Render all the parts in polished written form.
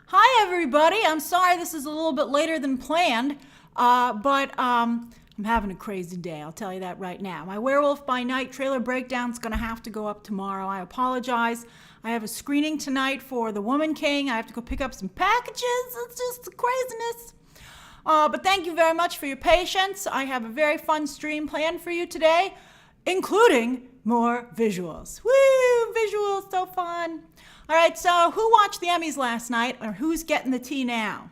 Hi, everybody. I'm sorry this is a little bit later than planned, but I'm having a crazy day. I'll tell you that right now. My Werewolf by Night trailer breakdown's going to have to go up tomorrow. I apologize. I have a screening tonight for The Woman King. I have to go pick up some packages. It's just craziness. But thank you very much for your patience. I have a very fun stream planned for you today, including more visuals. Woo! Visuals, so fun. All right, so who watched the Emmys last night, or who's getting the tea now?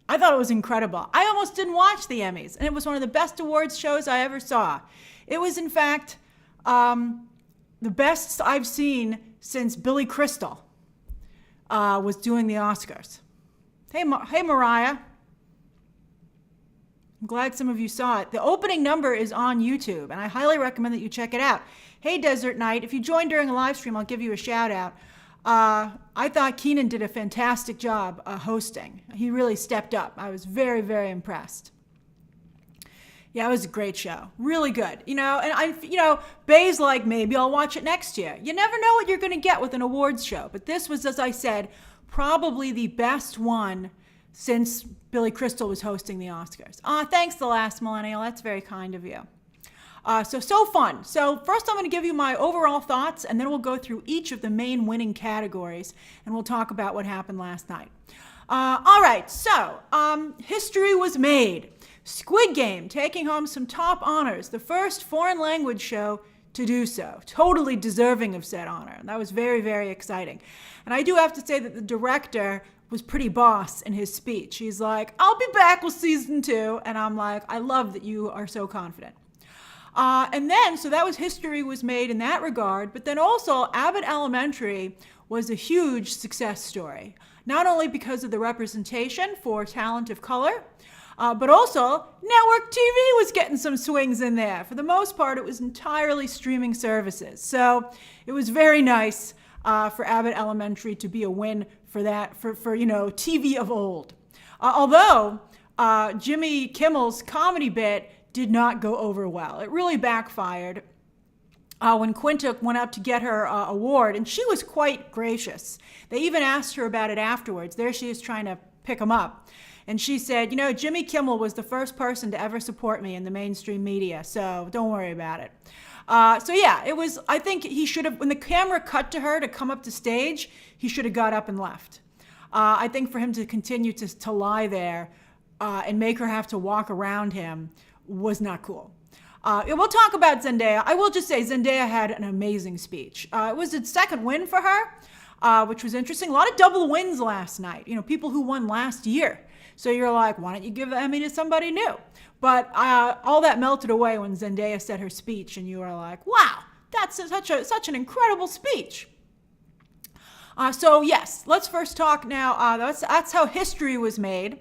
I thought it was incredible. I almost didn't watch the Emmys, and it was one of the best awards shows I ever saw. It was, in fact, the best I've seen since Billy Crystal was doing the Oscars. Hey, Mariah. I'm glad some of you saw it. The opening number is on YouTube, and I highly recommend that you check it out. Hey, Desert Night. If you joined during a live stream, I'll give you a shout out. I thought Keenan did a fantastic job hosting. He really stepped up. I was very, very impressed. Yeah, it was a great show. Really good. Bay's like, maybe I'll watch it next year. You never know what you're going to get with an awards show. But this was, as I said, probably the best one since Billy Crystal was hosting the Oscars. Thanks, The Last Millennial. That's very kind of you. So fun. So first I'm going to give you my overall thoughts, and then we'll go through each of the main winning categories, and we'll talk about what happened last night. All right, so history was made. Squid Game taking home some top honors, the first foreign language show to do so. Totally deserving of said honor. That was very, very exciting. And I do have to say that the director was pretty boss in his speech. He's like, I'll be back with season 2. And I'm like, I love that you are so confident. So that was history was made in that regard, but then also Abbott Elementary was a huge success story, not only because of the representation for talent of color, but also network TV was getting some swings in there. For the most part, it was entirely streaming services. So it was very nice for Abbott Elementary to be a win for that, for TV of old. Although Jimmy Kimmel's comedy bit did not go over well. It really backfired when Quinta went up to get her award, and she was quite gracious. They even asked her about it afterwards. There she is trying to pick him up. And she said, Jimmy Kimmel was the first person to ever support me in the mainstream media, so don't worry about it. It was, I think he should have, when the camera cut to her to come up to stage, he should have got up and left. I think for him to continue to lie there and make her have to walk around him was not cool. We'll talk about Zendaya. I will just say Zendaya had an amazing speech. It was its second win for her, which was interesting. A lot of double wins last night. People who won last year. So you're like, why don't you give the Emmy to somebody new? But all that melted away when Zendaya said her speech, and you were like, wow, that's such an incredible speech. Yes, let's first talk now. That's how history was made.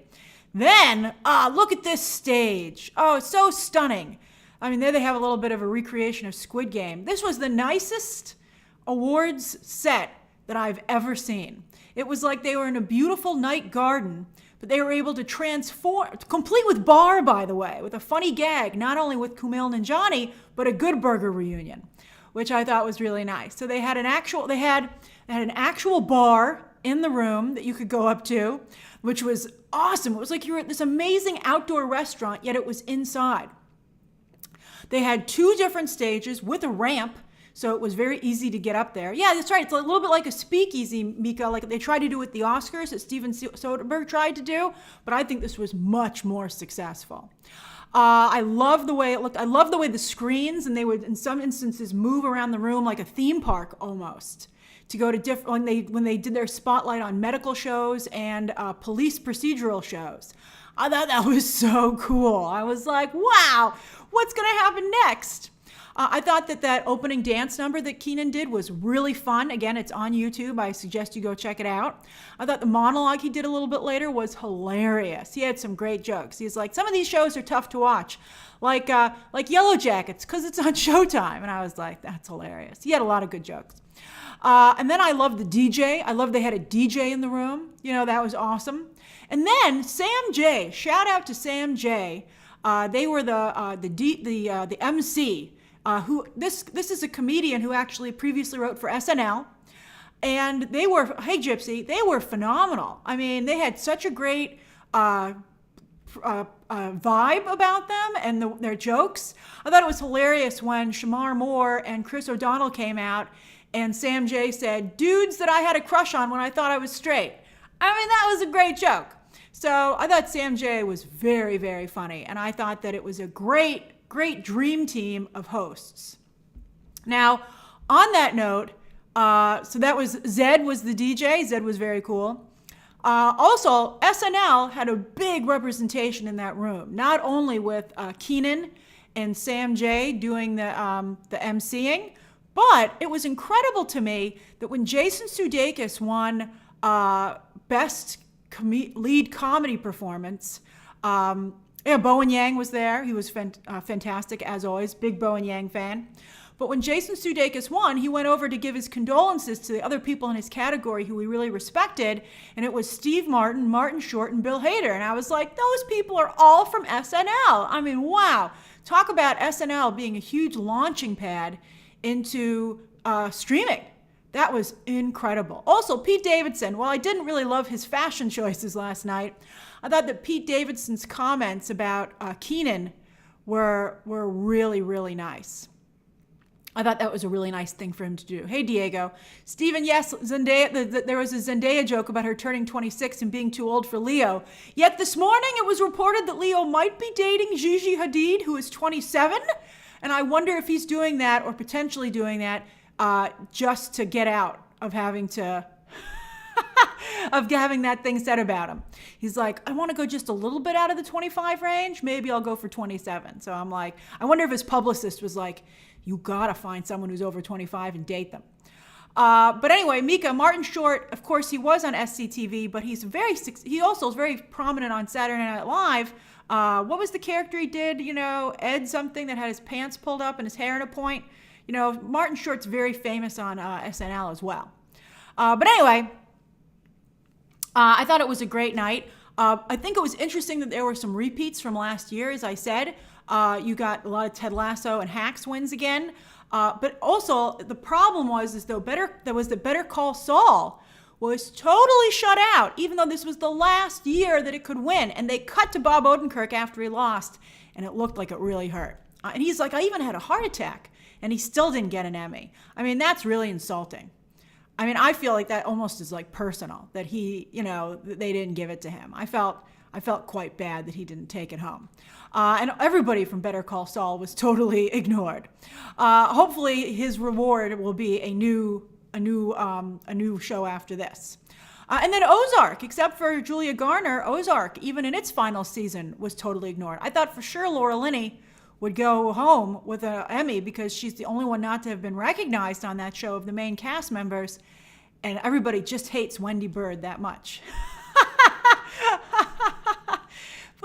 Then, look at this stage. Oh, it's so stunning. I mean, there they have a little bit of a recreation of Squid Game. This was the nicest awards set that I've ever seen. It was like they were in a beautiful night garden, but they were able to transform, complete with bar, by the way, with a funny gag, not only with Kumail Nanjiani, but a Good Burger reunion, which I thought was really nice. So they had an actual bar in the room that you could go up to, which was awesome. It was like you were at this amazing outdoor restaurant, yet it was inside. They had 2 different stages with a ramp, so it was very easy to get up there. Yeah, that's right. It's a little bit like a speakeasy, Mika, like they tried to do with the Oscars that Steven Soderbergh tried to do, but I think this was much more successful. I love the way it looked. I love the way the screens, and they would, in some instances, move around the room like a theme park almost, to go to different, when they did their spotlight on medical shows and police procedural shows. I thought that was so cool. I was like, wow, what's going to happen next? I thought that opening dance number that Keenan did was really fun. Again, it's on YouTube. I suggest you go check it out. I thought the monologue he did a little bit later was hilarious. He had some great jokes. He's like, some of these shows are tough to watch, like Yellow Jackets, because it's on Showtime. And I was like, that's hilarious. He had a lot of good jokes. And then I love the DJ. I love they had a DJ in the room. That was awesome. And then Sam J. Shout out to Sam J. They were the MC. Who this is a comedian who actually previously wrote for SNL, And they were, hey Gypsy, they were phenomenal. I mean, they had such a great vibe about them and their jokes. I thought it was hilarious when Shamar Moore and Chris O'Donnell came out and Sam Jay said, dudes that I had a crush on when I thought I was straight. I mean, that was a great joke. So I thought Sam Jay was very, very funny. And I thought that it was a great, great dream team of hosts. Now, on that note, so that was Zed was the DJ. Zed was very cool. Also, SNL had a big representation in that room, not only with Kenan and Sam Jay doing the emceeing, but it was incredible to me that when Jason Sudeikis won Best Lead Comedy Performance, Bowen Yang was there. He was fantastic, as always, big Bowen Yang fan. But when Jason Sudeikis won, he went over to give his condolences to the other people in his category who he really respected, and it was Steve Martin, Martin Short, and Bill Hader. And I was like, those people are all from SNL. I mean, wow. Talk about SNL being a huge launching pad into streaming. That was incredible. Also, Pete Davidson, while I didn't really love his fashion choices last night, I thought that Pete Davidson's comments about Kenan were really, really nice. I thought that was a really nice thing for him to do. Hey, Diego. Steven, yes, Zendaya, there was a Zendaya joke about her turning 26 and being too old for Leo. Yet this morning it was reported that Leo might be dating Gigi Hadid, who is 27. And I wonder if he's doing that or potentially doing that just to get out of having to... of having that thing said about him. He's like, I want to go just a little bit out of the 25 range. Maybe I'll go for 27. So I'm like, I wonder if his publicist was like, you gotta find someone who's over 25 and date them. But anyway, Mika, Martin Short, of course, he was on SCTV, but he also is very prominent on Saturday Night Live. What was the character he did? You know, Ed something that had his pants pulled up and his hair in a point. You know, Martin Short's very famous on SNL as well. But anyway, I thought it was a great night. I think it was interesting that there were some repeats from last year, as I said. You got a lot of Ted Lasso and Hacks wins again. But also, the problem was that Better Call Saul was totally shut out, even though this was the last year that it could win. And they cut to Bob Odenkirk after he lost, and it looked like it really hurt. And he's like, I even had a heart attack, and he still didn't get an Emmy. I mean, that's really insulting. I mean, I feel like that almost is like personal, that he, you know, they didn't give it to him. I felt quite bad that he didn't take it home. And everybody from Better Call Saul was totally ignored. Hopefully his reward will be a new show after this. And then Ozark, except for Julia Garner, Ozark, even in its final season, was totally ignored. I thought for sure Laura Linney would go home with an Emmy because she's the only one not to have been recognized on that show of the main cast members. And everybody just hates Wendy Bird that much.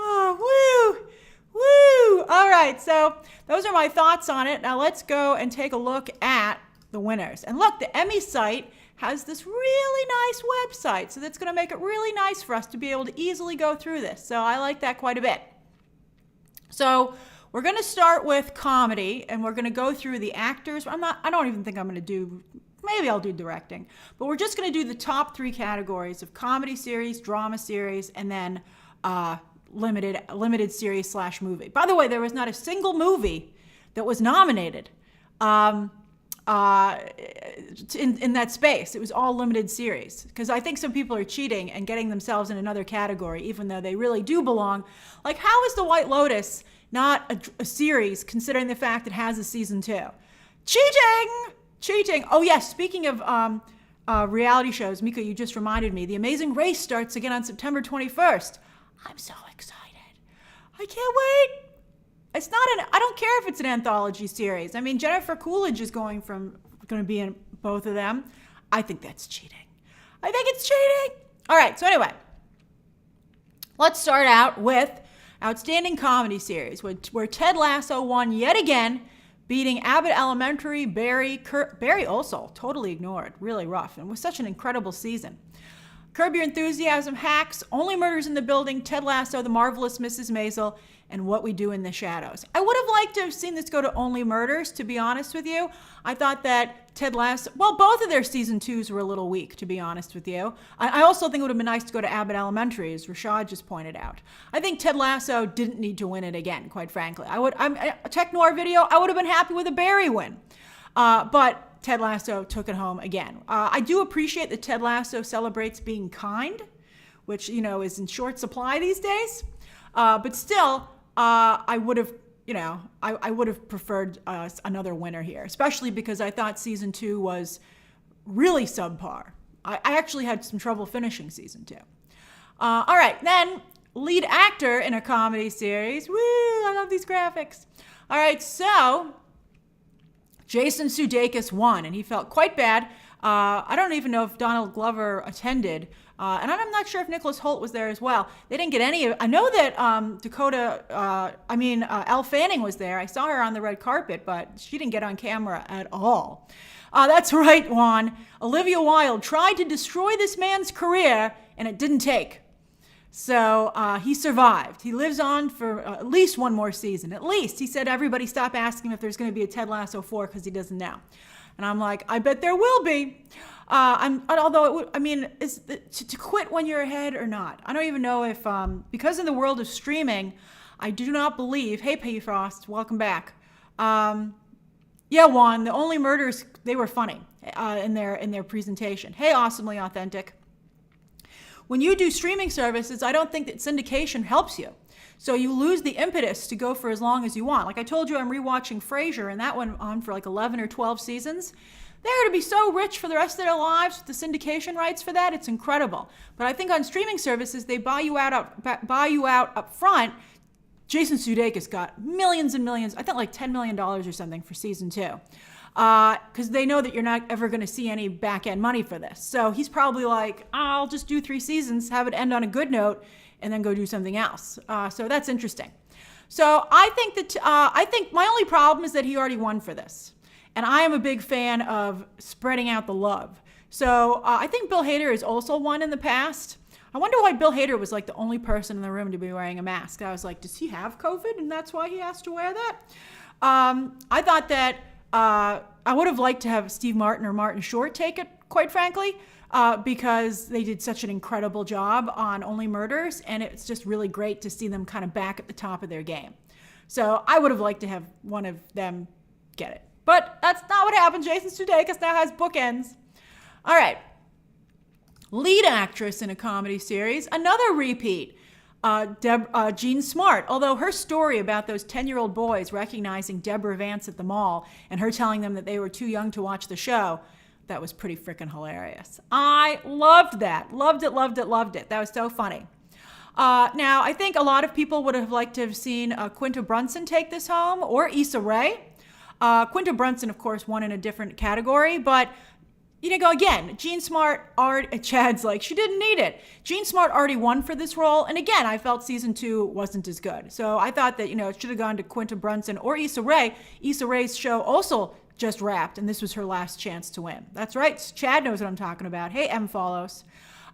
Oh, woo! Woo! All right, so those are my thoughts on it. Now let's go and take a look at the winners. And look, the Emmy site has this really nice website, so that's going to make it really nice for us to be able to easily go through this. So I like that quite a bit. So we're going to start with comedy, and we're going to go through the actors. I don't even think I'm going to do, maybe I'll do directing, but we're just going to do the top 3 categories of comedy series, drama series, and then limited series / movie. By the way, there was not a single movie that was nominated in that space. It was all limited series, because I think some people are cheating and getting themselves in another category, even though they really do belong. Like, how is The White Lotus not a series, considering the fact it has a season 2? Cheating! Oh yes, speaking of reality shows, Mika, you just reminded me, The Amazing Race starts again on September 21st. I'm so excited. I can't wait. I don't care if it's an anthology series. I mean, Jennifer Coolidge is going to be in both of them. I think that's cheating. I think it's cheating. All right, so anyway, let's start out with Outstanding Comedy Series, where Ted Lasso won yet again, beating Abbott Elementary, Barry also totally ignored, really rough, and was such an incredible season. Curb Your Enthusiasm, Hacks, Only Murders in the Building, Ted Lasso, The Marvelous Mrs. Maisel, and what we do in the shadows. I would have liked to have seen this go to Only Murders, to be honest with you. I thought that Ted Lasso, well, both of their season 2s were a little weak, to be honest with you. I also think it would have been nice to go to Abbott Elementary, as Rashad just pointed out. I think Ted Lasso didn't need to win it again, quite frankly. A Tech Noir video, I would have been happy with a Barry win. But Ted Lasso took it home again. I do appreciate that Ted Lasso celebrates being kind, which, is in short supply these days. But still, I would have, I would have preferred another winner here, especially because I thought season 2 was really subpar. I actually had some trouble finishing season 2. All right, then lead actor in a comedy series. Woo, I love these graphics. All right, so Jason Sudeikis won, and he felt quite bad. I don't even know if Donald Glover attended, and I'm not sure if Nicholas Hoult was there as well. They didn't get any. I know that Elle Fanning was there. I saw her on the red carpet, but she didn't get on camera at all. That's right, Juan. Olivia Wilde tried to destroy this man's career, and it didn't take. So he survived. He lives on for at least one more season. At least. He said everybody stop asking him if there's going to be a Ted Lasso 4 because he doesn't know. And I'm like, I bet there will be. Is to quit when you're ahead or not? I don't even know if, because in the world of streaming, I do not believe, hey, Peggy Frost, welcome back. Yeah, Juan, the Only Murders, they were funny in their presentation. Hey, Awesomely Authentic. When you do streaming services, I don't think that syndication helps you. So you lose the impetus to go for as long as you want. Like I told you, I'm rewatching Frasier, and that went on for like 11 or 12 seasons. They're going to be so rich for the rest of their lives with the syndication rights for that. It's incredible. But I think on streaming services, they buy you out up front. Jason Sudeikis got millions and millions, I think like $10 million or something for season 2. Because they know that you're not ever going to see any back-end money for this. So he's probably like, I'll just do 3 seasons, have it end on a good note, and then go do something else. So that's interesting. So I think my only problem is that he already won for this. And I am a big fan of spreading out the love. So I think Bill Hader has also won in the past. I wonder why Bill Hader was like the only person in the room to be wearing a mask. I was like, does he have COVID and that's why he has to wear that? I thought that I would have liked to have Steve Martin or Martin Short take it, quite frankly, because they did such an incredible job on Only Murders, and it's just really great to see them kind of back at the top of their game. So I would have liked to have one of them get it. But that's not what happened. Jason Sudeikis now has bookends. All right. Lead actress in a comedy series, another repeat. Jean Smart, although her story about those 10-year-old boys recognizing Deborah Vance at the mall and her telling them that they were too young to watch the show, that was pretty freaking hilarious. I loved that. Loved it, loved it, loved it. That was so funny. Now, I think a lot of people would have liked to have seen Quinta Brunson take this home, or Issa Rae. Quinta Brunson, of course, won in a different category, but again, Jean Smart, Chad's like, she didn't need it. Jean Smart already won for this role. And again, I felt season 2 wasn't as good. So I thought that, it should have gone to Quinta Brunson or Issa Rae. Issa Rae's show also just wrapped, and this was her last chance to win. That's right. Chad knows what I'm talking about. Hey, M follows.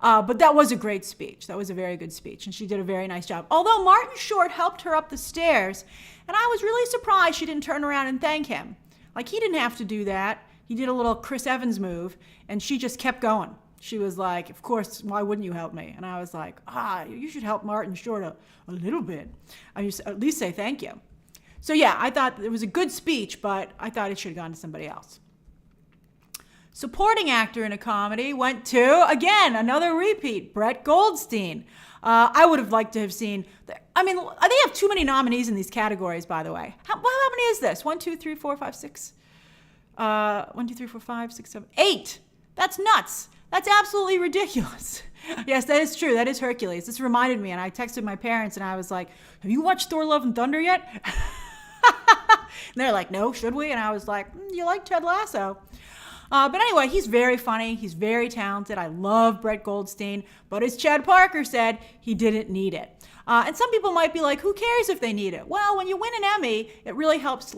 But that was a great speech. That was a very good speech, and she did a very nice job. Although Martin Short helped her up the stairs, and I was really surprised she didn't turn around and thank him. Like, he didn't have to do that. He did a little Chris Evans move, and she just kept going. She was like, of course, why wouldn't you help me? And I was like, you should help Martin Short a little bit. I just at least say thank you. So yeah, I thought it was a good speech, but I thought it should have gone to somebody else. Supporting actor in a comedy went to, again, another repeat, Brett Goldstein. I would have liked to have seen, they have too many nominees in these categories, by the way. How many is this? 1, 2, 3, 4, 5, 6. 1, 2, 3, 4, 5, 6, 7, 8. That's nuts. That's absolutely ridiculous. Yes, that is true. That is Hercules. This reminded me, and I texted my parents, and I was like, have you watched Thor, Love, and Thunder yet? And they're like, no, should we? And I was like, you like Ted Lasso. But anyway, he's very funny. He's very talented. I love Brett Goldstein. But as Chad Parker said, he didn't need it. And some people might be like, who cares if they need it? Well, when you win an Emmy, it really helps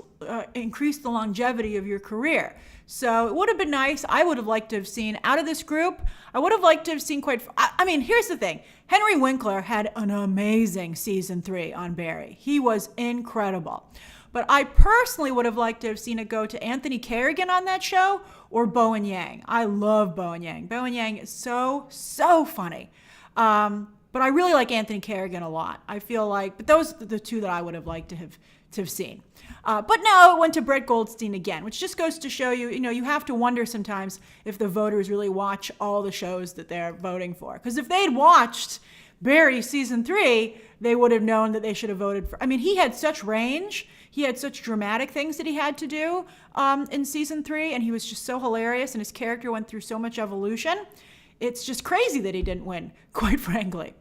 increase the longevity of your career. So it would have been nice. I would have liked to have seen, out of this group, I would have liked to have seen here's the thing. Henry Winkler had an amazing season 3 on Barry. He was incredible. But I personally would have liked to have seen it go to Anthony Carrigan on that show or Bowen Yang. I love Bowen Yang. Bowen Yang is so, so funny. But I really like Anthony Carrigan a lot. I feel like, but those are the two that I would have liked to have seen. But no, it went to Brett Goldstein again, which just goes to show you, you have to wonder sometimes if the voters really watch all the shows that they're voting for. Because if they'd watched Barry season 3, they would have known that they should have voted for. I mean, he had such range. He had such dramatic things that he had to do in season 3, and he was just so hilarious, and his character went through so much evolution. It's just crazy that he didn't win, quite frankly.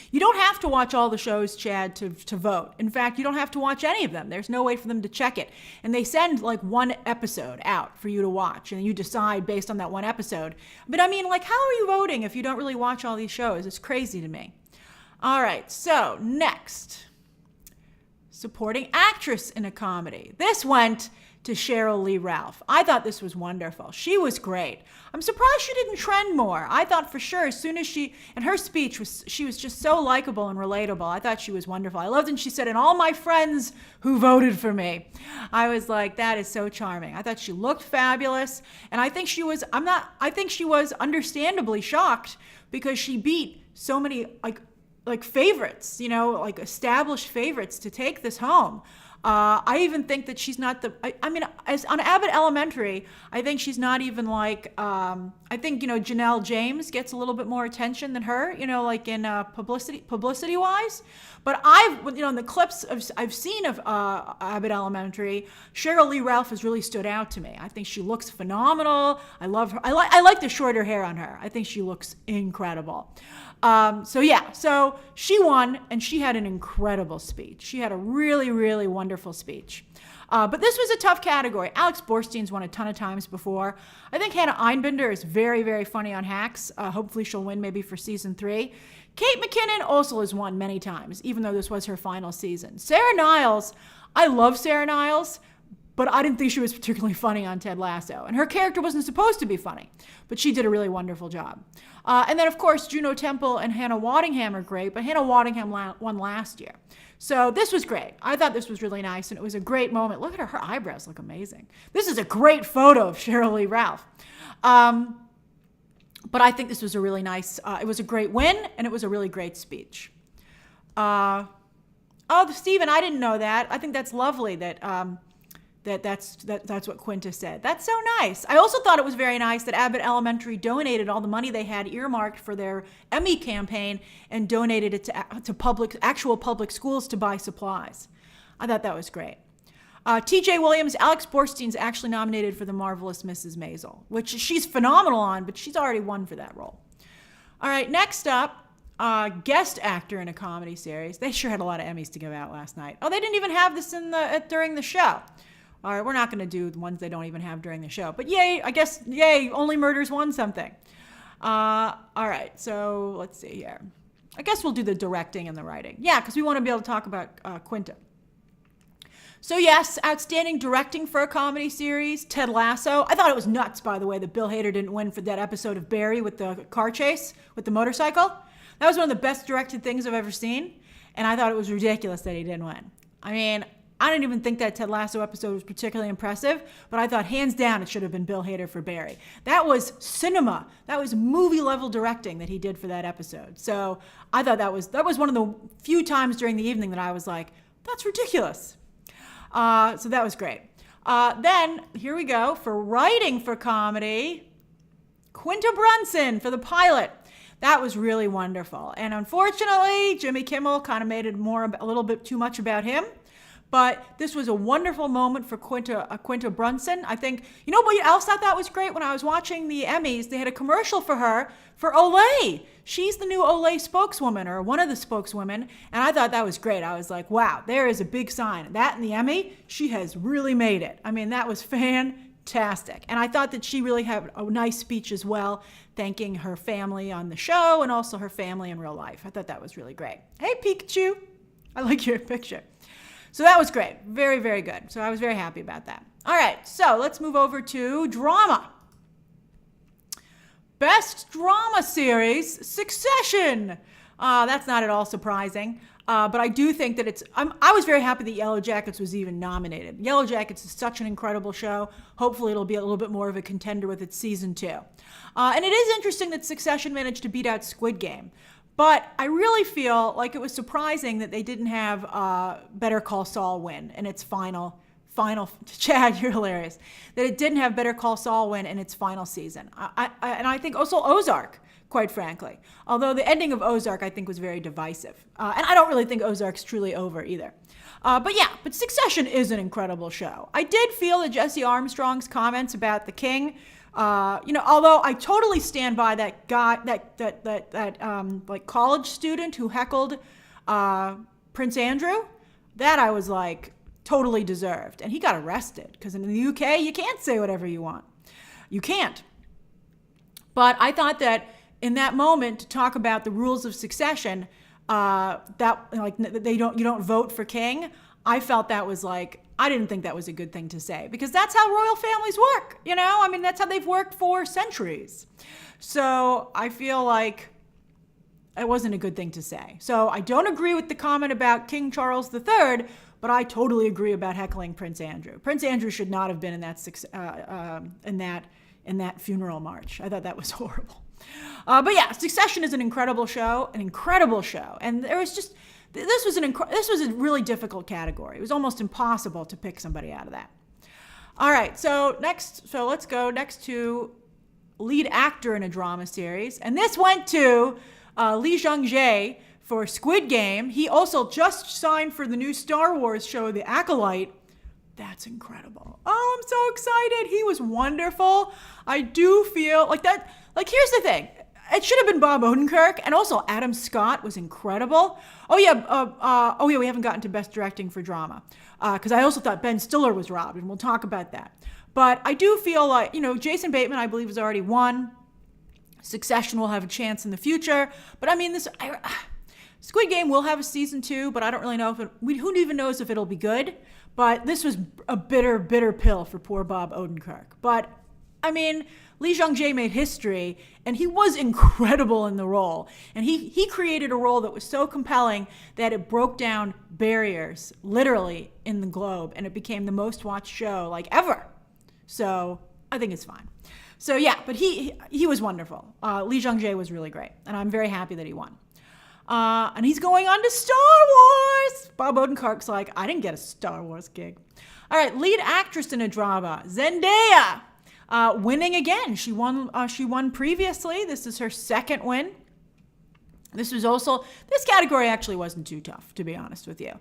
You don't have to watch all the shows, Chad, to vote. In fact, you don't have to watch any of them. There's no way for them to check it. And they send like one episode out for you to watch, and you decide based on that one episode. But I mean, like, how are you voting if you don't really watch all these shows? It's crazy to me. All right, so next. Supporting actress in a comedy. This went to Cheryl Lee Ralph. I thought this was wonderful. She was great. I'm surprised she didn't trend more. I thought for sure as soon as and her speech she was just so likable and relatable. I thought she was wonderful. I loved when she said, and all my friends who voted for me. I was like, that is so charming. I thought she looked fabulous. And I think she was understandably shocked because she beat so many like favorites, like established favorites to take this home. I even think that she's not as on Abbott Elementary, I think she's not even like, I think, Janelle James gets a little bit more attention than her, like in publicity wise. But in the clips I've seen of Abbott Elementary, Cheryl Lee Ralph has really stood out to me. I think she looks phenomenal. I love her. I like the shorter hair on her. I think she looks incredible. So she won, and she had an incredible speech. She had a really, really wonderful speech. But this was a tough category. Alex Borstein's won a ton of times before. I think Hannah Einbinder is very, very funny on Hacks. Hopefully she'll win maybe for season 3. Kate McKinnon also has won many times, even though this was her final season. Sarah Niles, I love Sarah Niles, but I didn't think she was particularly funny on Ted Lasso. And her character wasn't supposed to be funny, but she did a really wonderful job. And then, of course, Juno Temple and Hannah Waddingham are great, but Hannah Waddingham won last year. So this was great. I thought this was really nice, and it was a great moment. Look at her. Her eyebrows look amazing. This is a great photo of Cheryl Lee Ralph. But I think this was a really nice, it was a great win, and it was a really great speech. Stephen, I didn't know that. I think that's lovely that that's what Quinta said. That's so nice. I also thought it was very nice that Abbott Elementary donated all the money they had earmarked for their Emmy campaign and donated it to actual public schools to buy supplies. I thought that was great. T.J. Williams, Alex Borstein's actually nominated for The Marvelous Mrs. Maisel, which she's phenomenal on, but she's already won for that role. All right, next up, guest actor in a comedy series. They sure had a lot of Emmys to give out last night. Oh, they didn't even have this during the show. All right, we're not going to do the ones they don't even have during the show. But yay, Only Murders won something. All right, so let's see here. I guess we'll do the directing and the writing. Yeah, because we want to be able to talk about Quinta. So yes, outstanding directing for a comedy series, Ted Lasso. I thought it was nuts, by the way, that Bill Hader didn't win for that episode of Barry with the car chase, with the motorcycle. That was one of the best directed things I've ever seen, and I thought it was ridiculous that he didn't win. I mean, I didn't even think that Ted Lasso episode was particularly impressive, but I thought hands down it should have been Bill Hader for Barry. That was cinema. That was movie-level directing that he did for that episode. So I thought that was one of the few times during the evening that I was like, that's ridiculous. So that was great. Then, here we go, for writing for comedy, Quinta Brunson for the pilot. That was really wonderful. And unfortunately, Jimmy Kimmel kind of made it a little bit too much about him. But this was a wonderful moment for Quinta Brunson. I think, what else I thought was great? When I was watching the Emmys, they had a commercial for her for Olay. She's the new Olay spokeswoman, or one of the spokeswomen, and I thought that was great. I was like, wow, there is a big sign. That and the Emmy, she has really made it. I mean, that was fantastic. fantastic. And I thought that she really had a nice speech as well, thanking her family on the show and also her family in real life. I thought that was really great. Hey, Pikachu. I like your picture. So that was great. Very, very good. So I was very happy about that. All right, so let's move over to drama. Best drama series, Succession. That's not at all surprising. But I do think that I was very happy that Yellow Jackets was even nominated. Yellow Jackets is such an incredible show. Hopefully it'll be a little bit more of a contender with its season 2. And it is interesting that Succession managed to beat out Squid Game. But I really feel like it was surprising that they didn't have Better Call Saul win in its final, Chad, you're hilarious, that it didn't have Better Call Saul win in its final season. And I think also Ozark, quite frankly. Although the ending of Ozark, I think, was very divisive. And I don't really think Ozark's truly over either. But Succession is an incredible show. I did feel that Jesse Armstrong's comments about the king, although I totally stand by that guy, that college student who heckled Prince Andrew, that I was like, totally deserved. And he got arrested because in the UK, you can't say whatever you want. You can't. But I thought that in that moment, to talk about the rules of succession, you don't vote for king, I felt that was like, I didn't think that was a good thing to say because that's how royal families work, that's how they've worked for centuries. So I feel like it wasn't a good thing to say. So I don't agree with the comment about King Charles III, but I totally agree about heckling Prince Andrew. Prince Andrew should not have been in that funeral march. I thought that was horrible. Succession is an incredible show, and there was just this was a really difficult category. It was almost impossible to pick somebody out of that. All right, so let's go next to lead actor in a drama series, and this went to Lee Jung-jae for Squid Game. He also just signed for the new Star Wars show, The Acolyte. That's incredible. Oh, I'm so excited. He was wonderful. I do feel like that. Like, here's the thing. It should have been Bob Odenkirk, and also Adam Scott was incredible. We haven't gotten to Best Directing for Drama, because I also thought Ben Stiller was robbed, and we'll talk about that. But I do feel like, Jason Bateman, I believe, has already won. Succession will have a chance in the future. But I mean, Squid Game will have a season 2, but I don't really know who even knows if it'll be good. But this was a bitter, bitter pill for poor Bob Odenkirk. But I mean, Lee Jung-jae made history, and he was incredible in the role. And he created a role that was so compelling that it broke down barriers, literally, in the globe, and it became the most watched show, like, ever. So I think it's fine. So but he was wonderful. Lee Jung-jae was really great, and I'm very happy that he won. And he's going on to Star Wars. Bob Odenkirk's like, I didn't get a Star Wars gig. All right, lead actress in a drama, Zendaya. Winning again. She won previously. This is her second win. This category actually wasn't too tough, to be honest with you.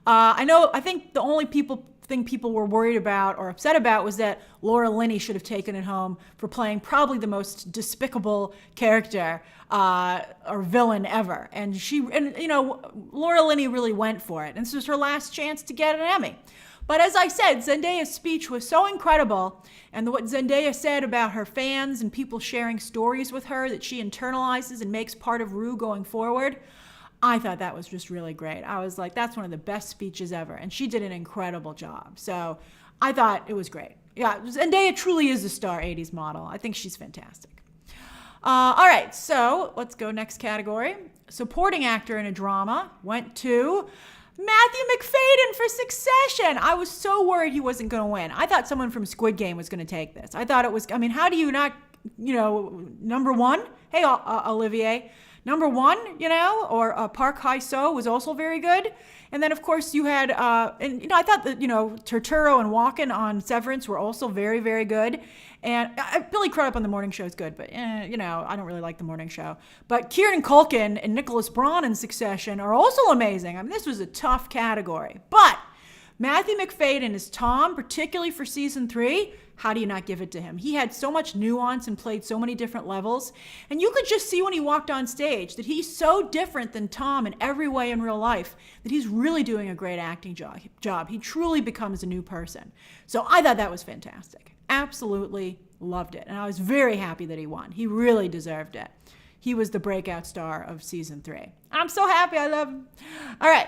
I think the only thing people were worried about or upset about was that Laura Linney should have taken it home for playing probably the most despicable character or villain ever. And Laura Linney really went for it. And this was her last chance to get an Emmy. But as I said, Zendaya's speech was so incredible, and what Zendaya said about her fans and people sharing stories with her that she internalizes and makes part of Rue going forward, I thought that was just really great. I was like, that's one of the best speeches ever, and she did an incredible job. So I thought it was great. Yeah, Zendaya truly is a star 80s model. I think she's fantastic. All right, so let's go next category. Supporting actor in a drama went to Matthew Macfadyen for Succession. I was so worried he wasn't going to win. I thought someone from Squid Game was going to take this. I thought it was, how do you not, number one? Hey, Olivier. Number one, or Park Hae-seo was also very good. And then, of course, you had, I thought that, Turturro and Walken on Severance were also very, very good. And Billy Crudup on The Morning Show is good, but, I don't really like The Morning Show. But Kieran Culkin and Nicholas Braun in Succession are also amazing. I mean, this was a tough category. But Matthew Macfadyen is Tom, particularly for season 3. How do you not give it to him? He had so much nuance and played so many different levels. And you could just see when he walked on stage that he's so different than Tom in every way in real life that he's really doing a great acting job. He truly becomes a new person. So I thought that was fantastic. Absolutely loved it. And I was very happy that he won. He really deserved it. He was the breakout star of season 3. I'm so happy. I love him. All right.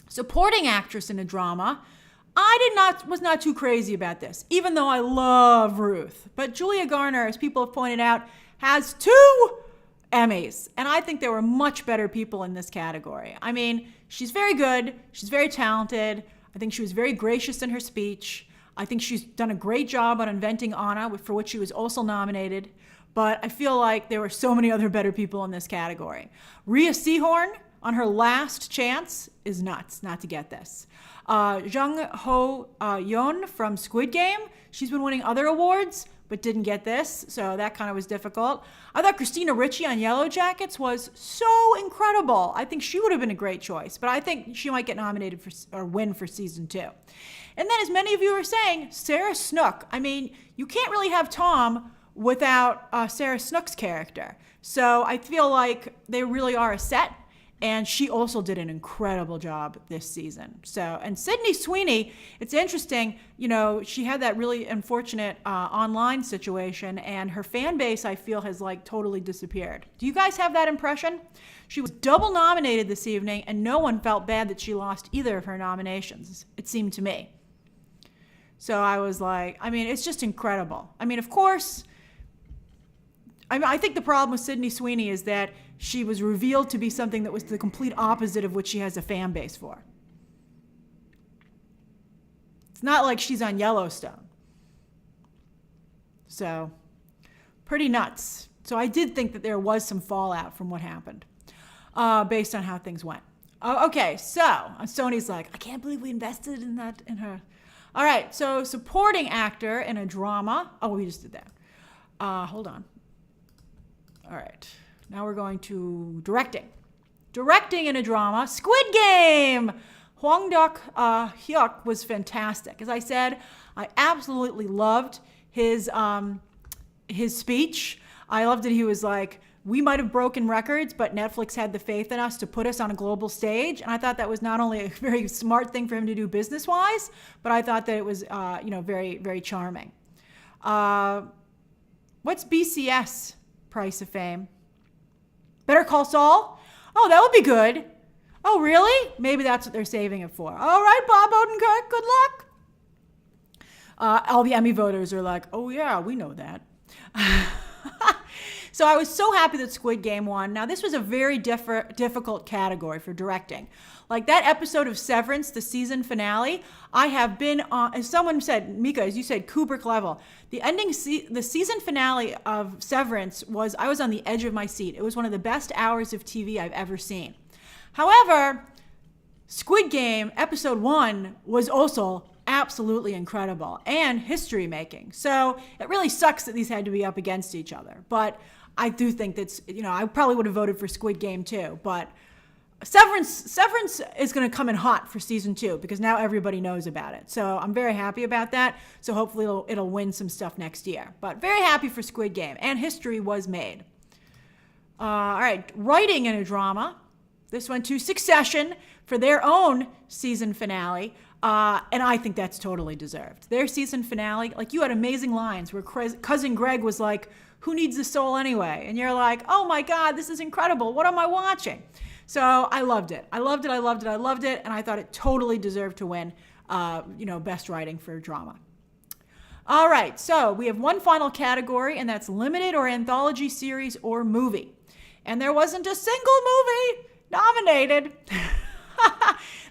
Supporting actress in a drama. Was not too crazy about this, even though I love Ruth. But Julia Garner, as people have pointed out, has 2 Emmys. And I think there were much better people in this category. I mean, she's very good. She's very talented. I think she was very gracious in her speech. I think she's done a great job on Inventing Anna, for which she was also nominated. But I feel like there were so many other better people in this category. Rhea Seehorn, on her last chance, is nuts not to get this. Jung Ho Yeon from Squid Game, she's been winning other awards, but didn't get this, so that kind of was difficult. I thought Christina Ricci on Yellow Jackets was so incredible. I think she would have been a great choice, but I think she might get nominated or win for season 2. And then, as many of you are saying, Sarah Snook. I mean, you can't really have Tom without Sarah Snook's character. So I feel like they really are a set. And she also did an incredible job this season. So, and Sydney Sweeney, it's interesting, she had that really unfortunate online situation, and her fan base, I feel, has like totally disappeared. Do you guys have that impression? She was double nominated this evening, and no one felt bad that she lost either of her nominations, it seemed to me. So I was like, it's just incredible. Of course, I think the problem with Sydney Sweeney is that she was revealed to be something that was the complete opposite of what she has a fan base for. It's not like she's on Yellowstone. So, pretty nuts. So I did think that there was some fallout from what happened, based on how things went. Okay, so Sony's like, I can't believe we invested in her. All right, so supporting actor in a drama. Oh, we just did that. Hold on. All right. Now we're going to directing. Directing in a drama, Squid Game! Hwang Duk-hyuk was fantastic. As I said, I absolutely loved his speech. I loved that he was like, we might have broken records, but Netflix had the faith in us to put us on a global stage. And I thought that was not only a very smart thing for him to do business-wise, but I thought that it was, very, very charming. What's BCS price of fame? Better Call Saul? Oh, that would be good. Oh, really? Maybe that's what they're saving it for. All right, Bob Odenkirk, good luck. All the Emmy voters are like, oh yeah, we know that. So I was so happy that Squid Game won. Now, this was a very difficult category for directing. Like that episode of Severance, the season finale, I have been on, as someone said, Mika, as you said, Kubrick level. The season finale of Severance I was on the edge of my seat. It was one of the best hours of TV I've ever seen. However, Squid Game episode 1 was also absolutely incredible and history making. So it really sucks that these had to be up against each other. But I do think that's, I probably would have voted for Squid Game too. But Severance is going to come in hot for season 2 because now everybody knows about it. So I'm very happy about that. So hopefully it'll win some stuff next year. But very happy for Squid Game, and history was made. All right, writing in a drama. This went to Succession for their own season finale. And I think that's totally deserved. Their season finale, like you had amazing lines where Cousin Greg was like, who needs the soul anyway? And you're like, oh my God, this is incredible. What am I watching? So I loved it. I loved it. And I thought it totally deserved to win, best writing for drama. All right. So we have one final category, and that's limited or anthology series or movie. And there wasn't a single movie nominated.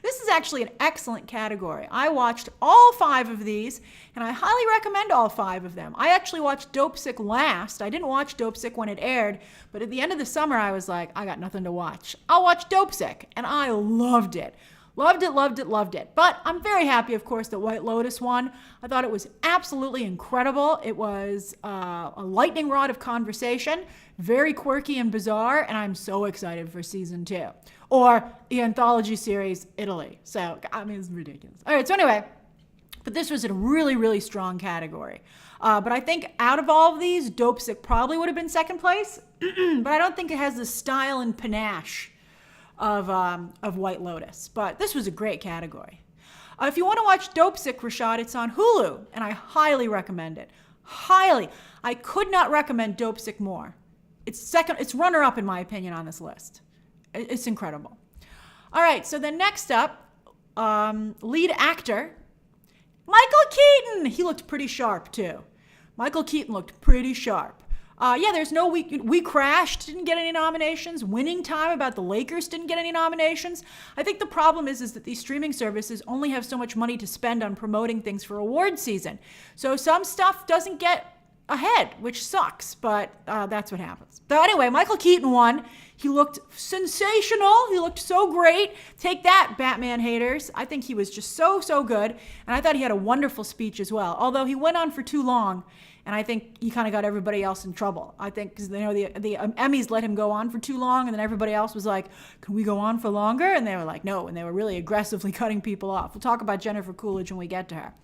This is actually an excellent category. I watched all 5 of these, and I highly recommend all 5 of them. I actually watched Dopesick last. I didn't watch Dopesick when it aired, but at the end of the summer, I was like, I got nothing to watch. I'll watch Dopesick, and I loved it. Loved it. But I'm very happy, of course, that White Lotus won. I thought it was absolutely incredible. It was a lightning rod of conversation, very quirky and bizarre, and I'm so excited for season 2. Or the anthology series, Italy. So, it's ridiculous. All right, so anyway, but this was a really, really strong category. But I think out of all of these, Dopesick probably would have been second place, but I don't think it has the style and panache of White Lotus. But this was a great category. If you want to watch Dopesick, Rashad, it's on Hulu, and I highly recommend it. Highly. I could not recommend Dopesick more. It's runner-up in my opinion on this list. It's incredible. All right, so then next up, lead actor, Michael Keaton. He looked pretty sharp too. Michael Keaton looked pretty sharp. There's no We Crashed didn't get any nominations. Winning Time about the Lakers didn't get any nominations. I think the problem is that these streaming services only have so much money to spend on promoting things for award season. So some stuff doesn't get ahead, which sucks, but that's what happens. So anyway, Michael Keaton won. He looked sensational. He looked so great. Take that, Batman haters. I think he was just so good. And I thought he had a wonderful speech as well, although he went on for too long. And I think he kind of got everybody else in trouble. I think because the Emmys let him go on for too long, and then everybody else was like, "Can we go on for longer?" And they were like, "No," and they were really aggressively cutting people off. We'll talk about Jennifer Coolidge when we get to her.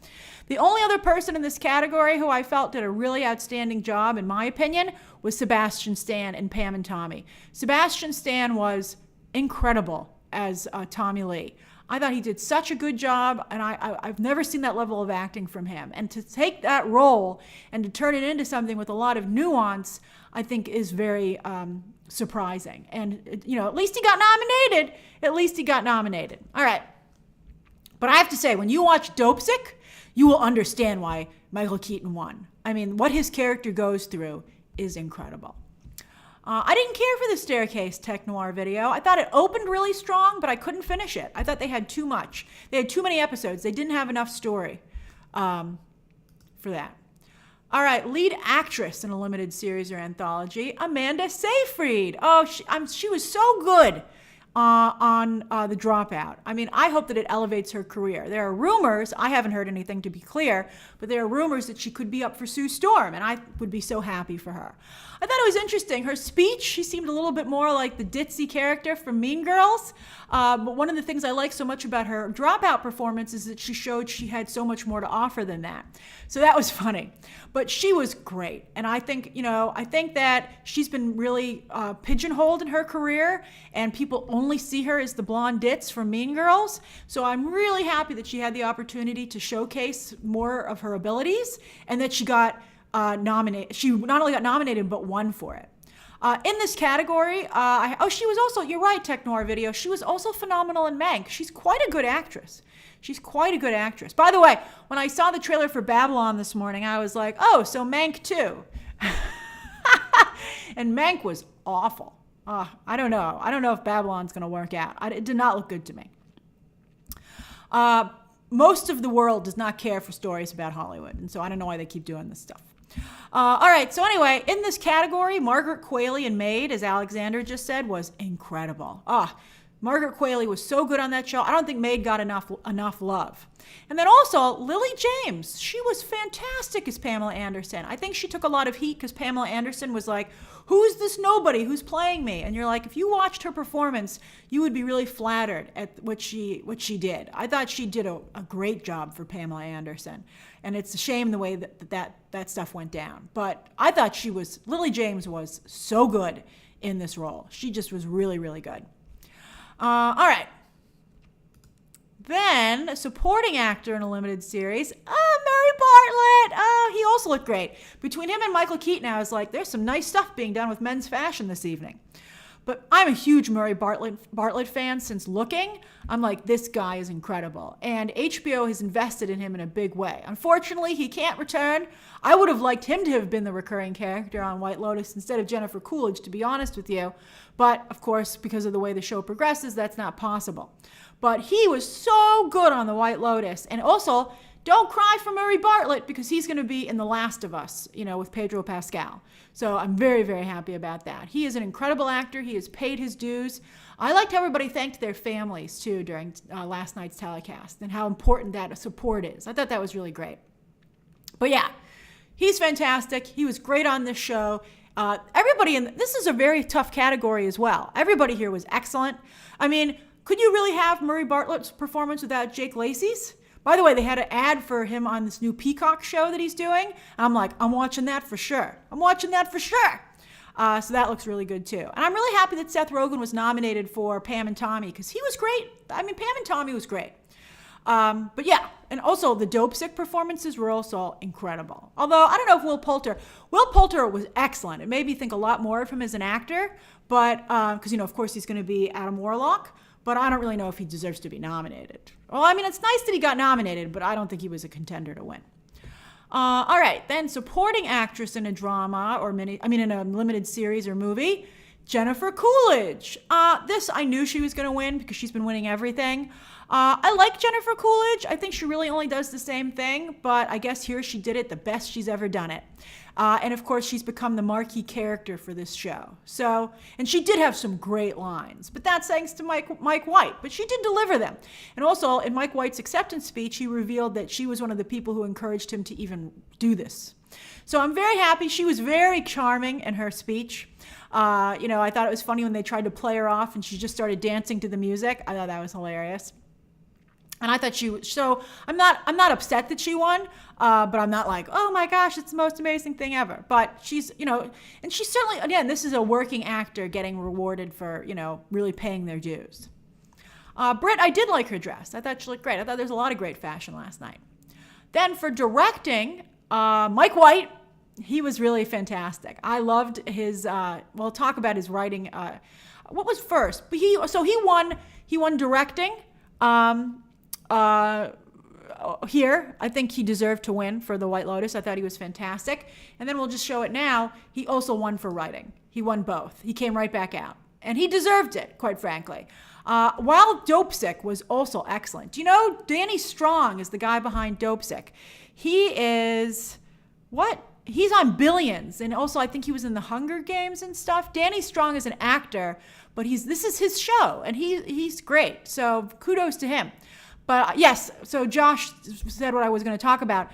The only other person in this category who I felt did a really outstanding job, in my opinion, was Sebastian Stan and Pam and Tommy. Sebastian Stan was incredible as Tommy Lee. I thought he did such a good job, and I've never seen that level of acting from him. And to take that role and to turn it into something with a lot of nuance, I think is very surprising. And, at least he got nominated. All right. But I have to say, when you watch Dopesick, you will understand why Michael Keaton won. I mean, what his character goes through is incredible. I didn't care for the Staircase tech noir video. I thought it opened really strong, but I couldn't finish it. I thought they had too much. They had too many episodes. They didn't have enough story for that. All right, lead actress in a limited series or anthology, Amanda Seyfried. Oh, she was so good on The Dropout. I mean, I hope that it elevates her career. There are rumors, I haven't heard anything to be clear, but there are rumors that she could be up for Sue Storm, and I would be so happy for her. I thought it was interesting. Her speech, she seemed a little bit more like the ditzy character from Mean Girls. But one of the things I like so much about her Dropout performance is that she showed she had so much more to offer than that. So that was funny. But she was great. And I think, I think that she's been really pigeonholed in her career, and people only see her as the blonde ditz from Mean Girls. So I'm really happy that she had the opportunity to showcase more of her abilities, and that she got nominated. She not only got nominated, but won for it. In this category, she was also, you're right, Tech Noir Video, she was also phenomenal in Mank. She's quite a good actress. By the way, when I saw the trailer for Babylon this morning, I was like, oh, so Mank too. And Mank was awful. I don't know. I don't know if Babylon's going to work out. It did not look good to me. Most of the world does not care for stories about Hollywood, and so I don't know why they keep doing this stuff. All right, so anyway, in this category, Margaret Qualley in Maid, as Alexander just said, was incredible. Margaret Qualley was so good on that show. I don't think Maid got enough love. And then also, Lily James. She was fantastic as Pamela Anderson. I think she took a lot of heat because Pamela Anderson was like, who's this nobody who's playing me? And you're like, if you watched her performance, you would be really flattered at what she did. I thought she did a great job for Pamela Anderson. And it's a shame the way that stuff went down. But I thought Lily James was so good in this role. She just was really, really good. All right. Then, supporting actor in a limited series, Murray Bartlett. He also looked great. Between him and Michael Keaton, I was like, there's some nice stuff being done with men's fashion this evening. But I'm a huge Murray Bartlett fan since Looking. I'm like, this guy is incredible. And HBO has invested in him in a big way. Unfortunately, he can't return. I would have liked him to have been the recurring character on White Lotus instead of Jennifer Coolidge, to be honest with you. But, of course, because of the way the show progresses, that's not possible. But he was so good on the White Lotus. And also, don't cry for Murray Bartlett because he's going to be in The Last of Us, with Pedro Pascal. So I'm very, very happy about that. He is an incredible actor. He has paid his dues. I liked how everybody thanked their families, too, during last night's telecast and how important that support is. I thought that was really great. But yeah, he's fantastic. He was great on this show. This is a very tough category as well. Everybody here was excellent. I mean, could you really have Murray Bartlett's performance without Jake Lacey's? By the way, they had an ad for him on this new Peacock show that he's doing. I'm like, I'm watching that for sure. So that looks really good too. And I'm really happy that Seth Rogen was nominated for Pam and Tommy because he was great. I mean, Pam and Tommy was great. But yeah, and also the Dope Sick performances were also incredible. Although I don't know if Will Poulter was excellent. It made me think a lot more of him as an actor, but because of course he's going to be Adam Warlock, but I don't really know if he deserves to be nominated. Well, I mean, it's nice that he got nominated, but I don't think he was a contender to win. All right, then supporting actress in a drama in a limited series or movie, Jennifer Coolidge. This I knew she was going to win because she's been winning everything. I like Jennifer Coolidge. I think she really only does the same thing, but I guess here she did it the best she's ever done it. And of course, she's become the marquee character for this show. So, and she did have some great lines, but that's thanks to Mike White. But she did deliver them. And also, in Mike White's acceptance speech, he revealed that she was one of the people who encouraged him to even do this. So I'm very happy. She was very charming in her speech. I thought it was funny when they tried to play her off and she just started dancing to the music. I thought that was hilarious. And I thought so I'm not upset that she won, but I'm not like, oh my gosh, it's the most amazing thing ever. But she's, and she's certainly, again, this is a working actor getting rewarded for, really paying their dues. Britt, I did like her dress. I thought she looked great. I thought there was a lot of great fashion last night. Then for directing, Mike White, he was really fantastic. I loved his, talk about his writing. What was first? But he won directing. Here, I think he deserved to win for The White Lotus. I thought he was fantastic. And then we'll just show it now. He also won for writing. He won both. He came right back out. And he deserved it, quite frankly. While Dope Sick was also excellent. Do you know Danny Strong is the guy behind Dope Sick? He is, he's on Billions. And also I think he was in the Hunger Games and stuff. Danny Strong is an actor, but this is his show. And he's great. So kudos to him. But yes, so Josh said what I was going to talk about.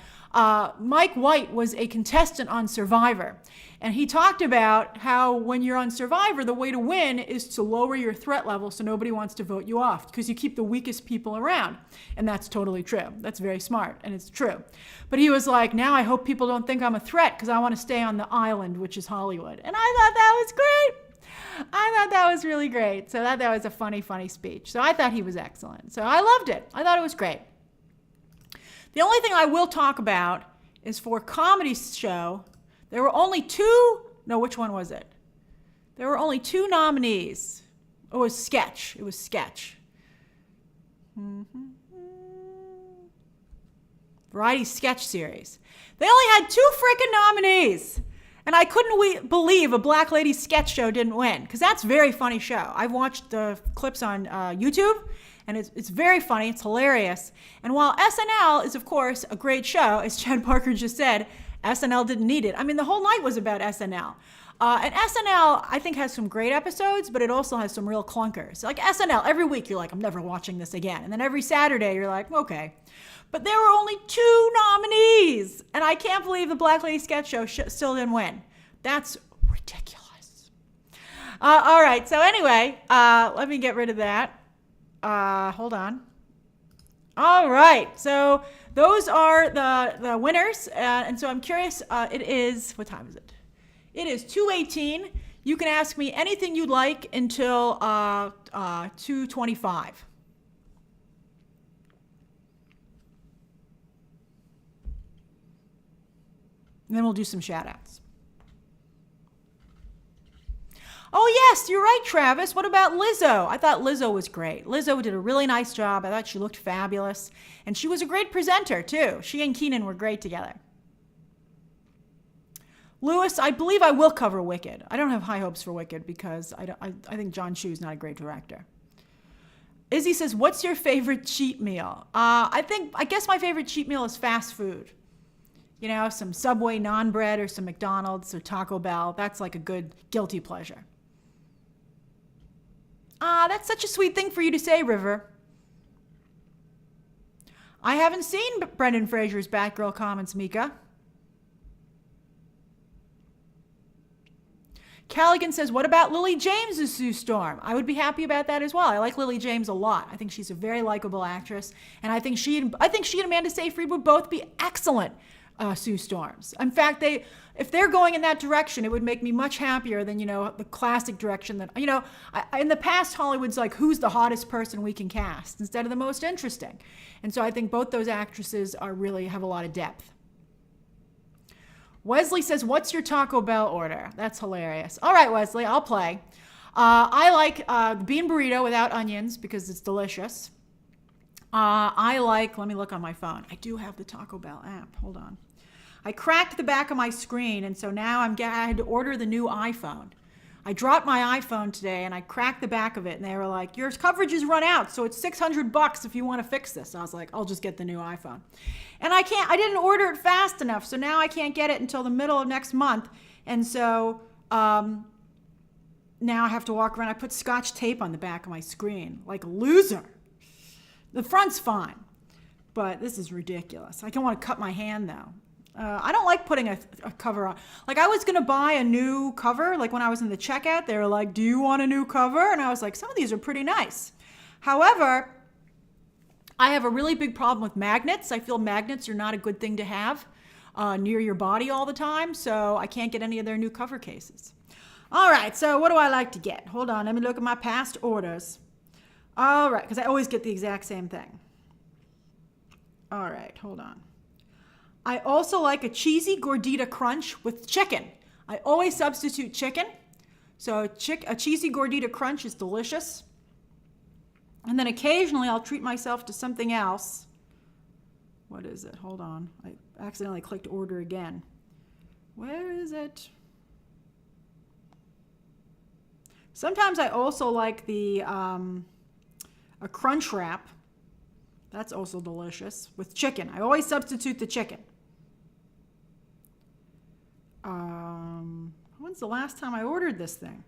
Mike White was a contestant on Survivor. And he talked about how when you're on Survivor, the way to win is to lower your threat level so nobody wants to vote you off because you keep the weakest people around. And that's totally true. That's very smart, and it's true. But he was like, now I hope people don't think I'm a threat because I want to stay on the island, which is Hollywood. And I thought that was great. I thought that was really great. So that was a funny, funny speech. So I thought he was excellent. So I loved it. I thought it was great. The only thing I will talk about is for comedy show, there were only which one was it? There were only 2 nominees. Oh, it was sketch. It was sketch. Variety sketch series. They only had 2 freaking nominees. And I couldn't believe a Black Lady sketch show didn't win, because that's a very funny show. I've watched the clips on YouTube, and it's very funny. It's hilarious. And while SNL is, of course, a great show, as Chad Parker just said, SNL didn't need it. I mean, the whole night was about SNL. And SNL, I think, has some great episodes, but it also has some real clunkers. Like SNL, every week you're like, I'm never watching this again. And then every Saturday you're like, okay. But there were only 2 nominees. And I can't believe the Black Lady Sketch Show still didn't win. That's ridiculous. All right. So anyway, let me get rid of that. Hold on. All right. So those are the winners. And so I'm curious. It is, what time is it? It is 2:18. You can ask me anything you'd like until 2:25. And then we'll do some shout outs. Oh, yes, you're right, Travis. What about Lizzo? I thought Lizzo was great. Lizzo did a really nice job. I thought she looked fabulous. And she was a great presenter, too. She and Keenan were great together. Lewis, I believe I will cover Wicked. I don't have high hopes for Wicked because I think John Chu is not a great director. Izzy says, what's your favorite cheat meal? I guess my favorite cheat meal is fast food. You know, some Subway naan bread or some McDonald's or Taco Bell. That's like a good guilty pleasure. That's such a sweet thing for you to say, River. I haven't seen Brendan Fraser's Batgirl comments, Mika. Callaghan says, what about Lily James as Sue Storm? I would be happy about that as well. I like Lily James a lot. I think she's a very likable actress. And I think she and Amanda Seyfried would both be excellent Sue Storms. In fact, if they're going in that direction, it would make me much happier than, the classic direction that, in the past, Hollywood's like, who's the hottest person we can cast instead of the most interesting. And so I think both those actresses have a lot of depth. Wesley says, what's your Taco Bell order? That's hilarious. All right, Wesley, I'll play. I like the bean burrito without onions because it's delicious. Let me look on my phone. I do have the Taco Bell app. Hold on. I cracked the back of my screen, and so now I had to order the new iPhone. I dropped my iPhone today, and I cracked the back of it, and they were like, your coverage has run out, so it's $600 if you want to fix this. I was like, I'll just get the new iPhone. And I didn't order it fast enough, so now I can't get it until the middle of next month. And so now I have to walk around. I put Scotch tape on the back of my screen, like a loser. The front's fine, but this is ridiculous. I don't want to cut my hand, though. I don't like putting a cover on. Like, I was going to buy a new cover. Like, when I was in the checkout, they were like, do you want a new cover? And I was like, some of these are pretty nice. However, I have a really big problem with magnets. I feel magnets are not a good thing to have near your body all the time, so I can't get any of their new cover cases. All right, so what do I like to get? Hold on, let me look at my past orders. All right, because I always get the exact same thing. All right, hold on. I also like a cheesy gordita crunch with chicken. I always substitute chicken. So a cheesy gordita crunch is delicious. And then occasionally I'll treat myself to something else. What is it? Hold on. I accidentally clicked order again. Where is it? Sometimes I also like a crunch wrap. That's also delicious with chicken. I always substitute the chicken. When's the last time I ordered this thing?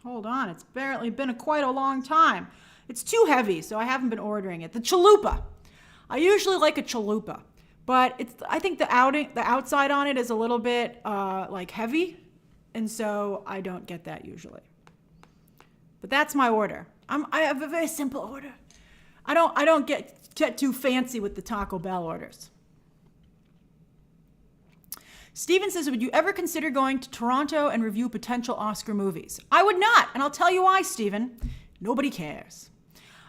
Hold on, it's apparently been quite a long time. It's too heavy, so I haven't been ordering it. The chalupa. I usually like a chalupa, but I think the outside on it is a little bit heavy, and so I don't get that usually. But that's my order. I have a very simple order. I don't get too fancy with the Taco Bell orders. Steven says, would you ever consider going to Toronto and review potential Oscar movies? I would not, and I'll tell you why, Steven. Nobody cares.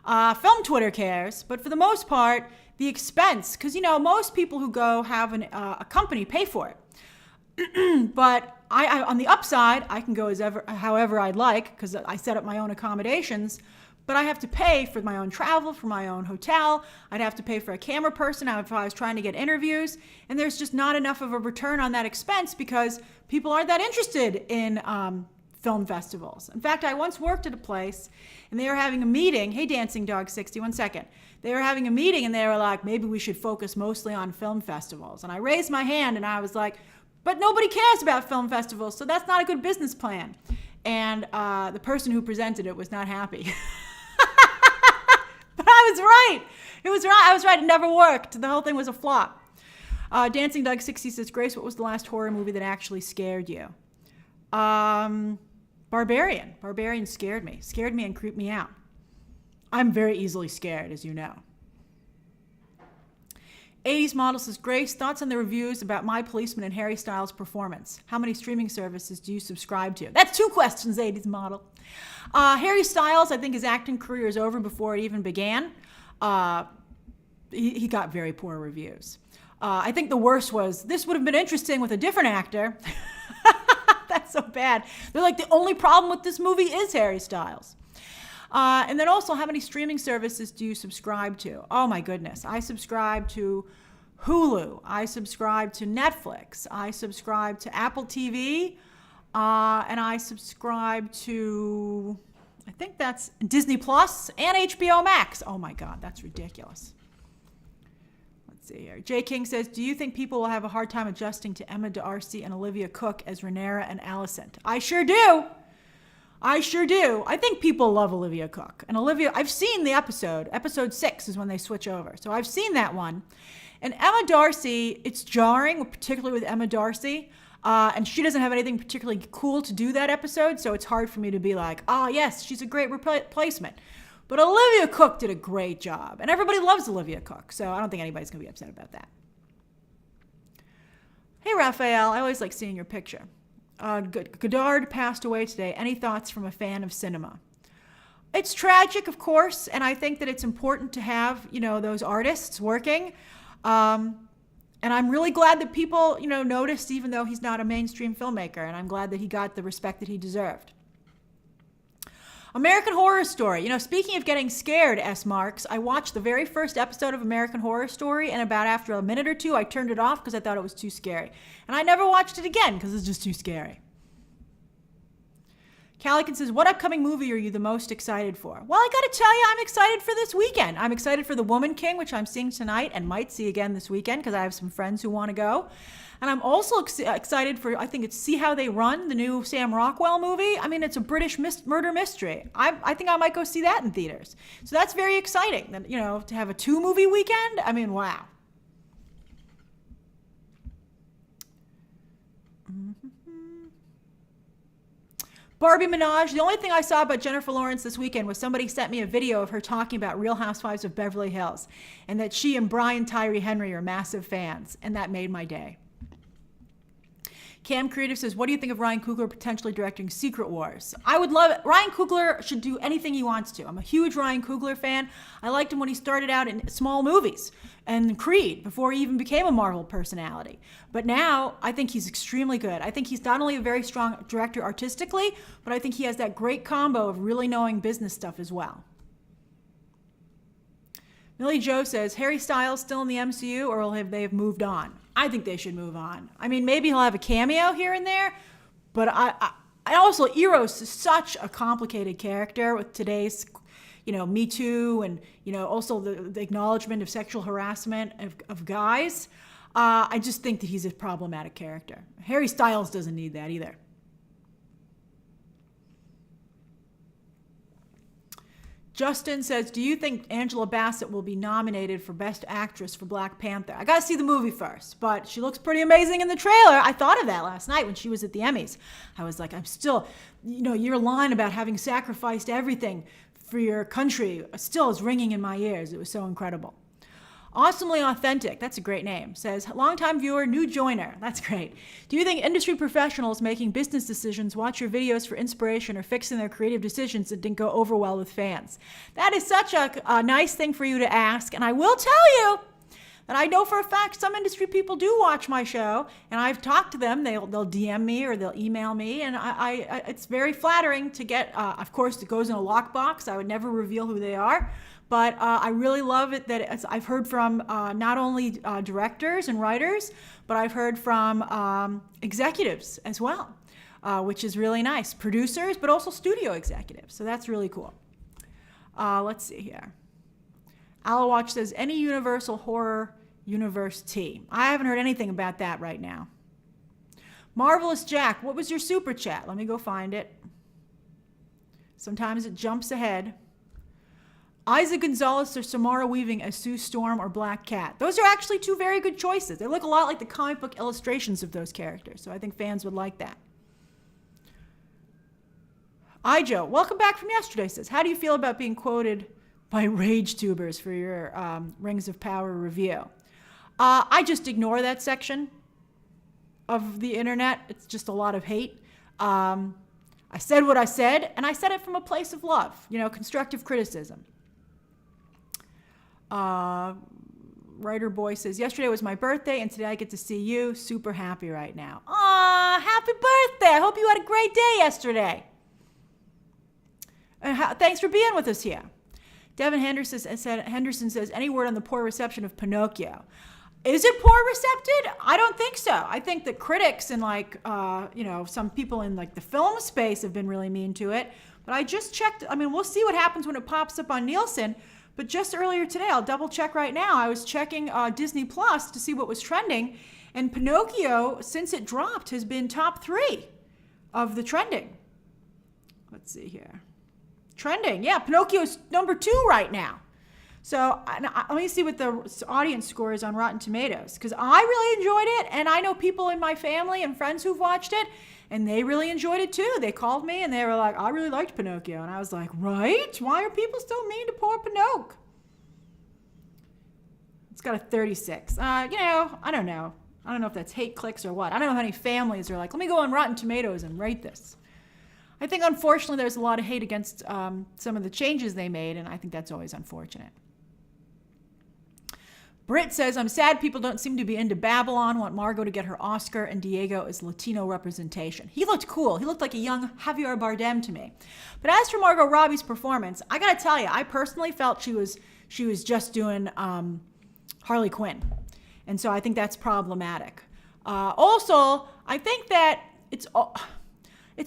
Film Twitter cares, but for the most part, the expense, because, most people who go have a company pay for it. But I on the upside, I can go however I'd like, because I set up my own accommodations, but I have to pay for my own travel, for my own hotel. I'd have to pay for a camera person if I was trying to get interviews. And there's just not enough of a return on that expense because people aren't that interested in film festivals. In fact, I once worked at a place and they were having a meeting. Hey, Dancing Dog 60, 1 second. They were having a meeting and they were like, maybe we should focus mostly on film festivals. And I raised my hand and I was like, but nobody cares about film festivals, so that's not a good business plan. And the person who presented it was not happy. But I was right. I was right. It never worked. The whole thing was a flop. Dancing Doug 60 says, Grace, what was the last horror movie that actually scared you? Barbarian. Barbarian scared me and creeped me out. I'm very easily scared, as you know. 80s Model says, Grace, thoughts on the reviews about My Policeman and Harry Styles' performance? How many streaming services do you subscribe to? That's 2 questions, 80s Model. Harry Styles, I think his acting career is over before it even began. He got very poor reviews. I think the worst was, this would have been interesting with a different actor. That's so bad. They're like, the only problem with this movie is Harry Styles. And then also, how many streaming services do you subscribe to? Oh my goodness. I subscribe to Hulu. I subscribe to Netflix. I subscribe to Apple TV. And I subscribe to, I think that's Disney Plus and HBO Max. Oh my God, that's ridiculous. Let's see here. Jay King says, do you think people will have a hard time adjusting to Emma D'Arcy and Olivia Cooke as Rhaenyra and Alicent? I sure do. I think people love Olivia Cooke. And Olivia, I've seen the episode. Episode 6 is when they switch over. So I've seen that one. And Emma D'Arcy, it's jarring, particularly with Emma D'Arcy. And she doesn't have anything particularly cool to do that episode. So it's hard for me to be like, oh, yes, she's a great replacement. But Olivia Cooke did a great job, and everybody loves Olivia Cooke, so I don't think anybody's going to be upset about that. Hey, Raphael, I always like seeing your picture. Godard passed away today. Any thoughts from a fan of cinema? It's tragic, of course, and I think that it's important to have, those artists working. And I'm really glad that people, noticed, even though he's not a mainstream filmmaker, and I'm glad that he got the respect that he deserved. American Horror Story. Speaking of getting scared, S. Marks, I watched the very first episode of American Horror Story, and about after a minute or two, I turned it off because I thought it was too scary. And I never watched it again because it's just too scary. Calican says, what upcoming movie are you the most excited for? Well, I got to tell you, I'm excited for this weekend. I'm excited for The Woman King, which I'm seeing tonight and might see again this weekend because I have some friends who want to go. And I'm also excited for, I think it's See How They Run, the new Sam Rockwell movie. I mean, it's a British murder mystery. I think I might go see that in theaters. So that's very exciting, to have a 2-movie weekend. I mean, wow. Barbie Minaj. The only thing I saw about Jennifer Lawrence this weekend was somebody sent me a video of her talking about Real Housewives of Beverly Hills and that she and Brian Tyree Henry are massive fans, and that made my day. Cam Creative says, what do you think of Ryan Coogler potentially directing Secret Wars? I would love it. Ryan Coogler should do anything he wants to. I'm a huge Ryan Coogler fan. I liked him when he started out in small movies and Creed before he even became a Marvel personality. But now I think he's extremely good. I think he's not only a very strong director artistically, but I think he has that great combo of really knowing business stuff as well. Millie Joe says, Harry Styles still in the MCU or will they have moved on? I think they should move on. I mean, maybe he'll have a cameo here and there, but I also, Eros is such a complicated character with today's, Me Too and, also the acknowledgement of sexual harassment of guys. I just think that he's a problematic character. Harry Styles doesn't need that either. Justin says, do you think Angela Bassett will be nominated for Best Actress for Black Panther? I got to see the movie first, but she looks pretty amazing in the trailer. I thought of that last night when she was at the Emmys. I was like, I'm still, your line about having sacrificed everything for your country still is ringing in my ears. It was so incredible. Awesomely Authentic, that's a great name, says, longtime viewer, new joiner. That's great. Do you think industry professionals making business decisions watch your videos for inspiration or fixing their creative decisions that didn't go over well with fans? That is such a nice thing for you to ask, and I will tell you that I know for a fact some industry people do watch my show, and I've talked to them. They'll DM me or they'll email me, and I it's very flattering to get, of course, it goes in a lockbox. I would never reveal who they are. But I really love it that I've heard from not only directors and writers, but I've heard from executives as well, which is really nice. Producers, but also studio executives. So that's really cool. Let's see here. Alawatch says, any Universal Horror Universe tea? I haven't heard anything about that right now. Marvelous Jack, what was your super chat? Let me go find it. Sometimes it jumps ahead. Isaac Gonzalez or Samara Weaving as Sue Storm or Black Cat. Those are actually 2 very good choices. They look a lot like the comic book illustrations of those characters, so I think fans would like that. Ijo, welcome back from yesterday, says, how do you feel about being quoted by rage tubers for your Rings of Power review? I just ignore that section of the internet. It's just a lot of hate. I said what I said, and I said it from a place of love, constructive criticism. Writer Boy says, yesterday was my birthday and today I get to see you. Super happy right now. Aw, happy birthday. I hope you had a great day yesterday. Thanks for being with us here. Devin Henderson says, any word on the poor reception of Pinocchio? Is it poor recepted? I don't think so. I think that critics and some people in the film space have been really mean to it. But I just checked. I mean, we'll see what happens when it pops up on Nielsen. But just earlier today, I'll double check right now. I was checking Disney Plus to see what was trending. And Pinocchio, since it dropped, has been top 3 of the trending. Let's see here. Trending. Yeah, Pinocchio's number 2 right now. So let me see what the audience score is on Rotten Tomatoes, because I really enjoyed it, and I know people in my family and friends who've watched it, and they really enjoyed it too. They called me and they were like, I really liked Pinocchio. And I was like, right? Why are people still mean to poor Pinocchio? It's got a 36. I don't know. I don't know if that's hate clicks or what. I don't know how many families are like, let me go on Rotten Tomatoes and rate this. I think, unfortunately, there's a lot of hate against some of the changes they made, and I think that's always unfortunate. Britt says, I'm sad people don't seem to be into Babylon, want Margot to get her Oscar, and Diego is Latino representation. He looked cool. He looked like a young Javier Bardem to me. But as for Margot Robbie's performance, I got to tell you, I personally felt she was just doing Harley Quinn. And so I think that's problematic. Also, I think that it's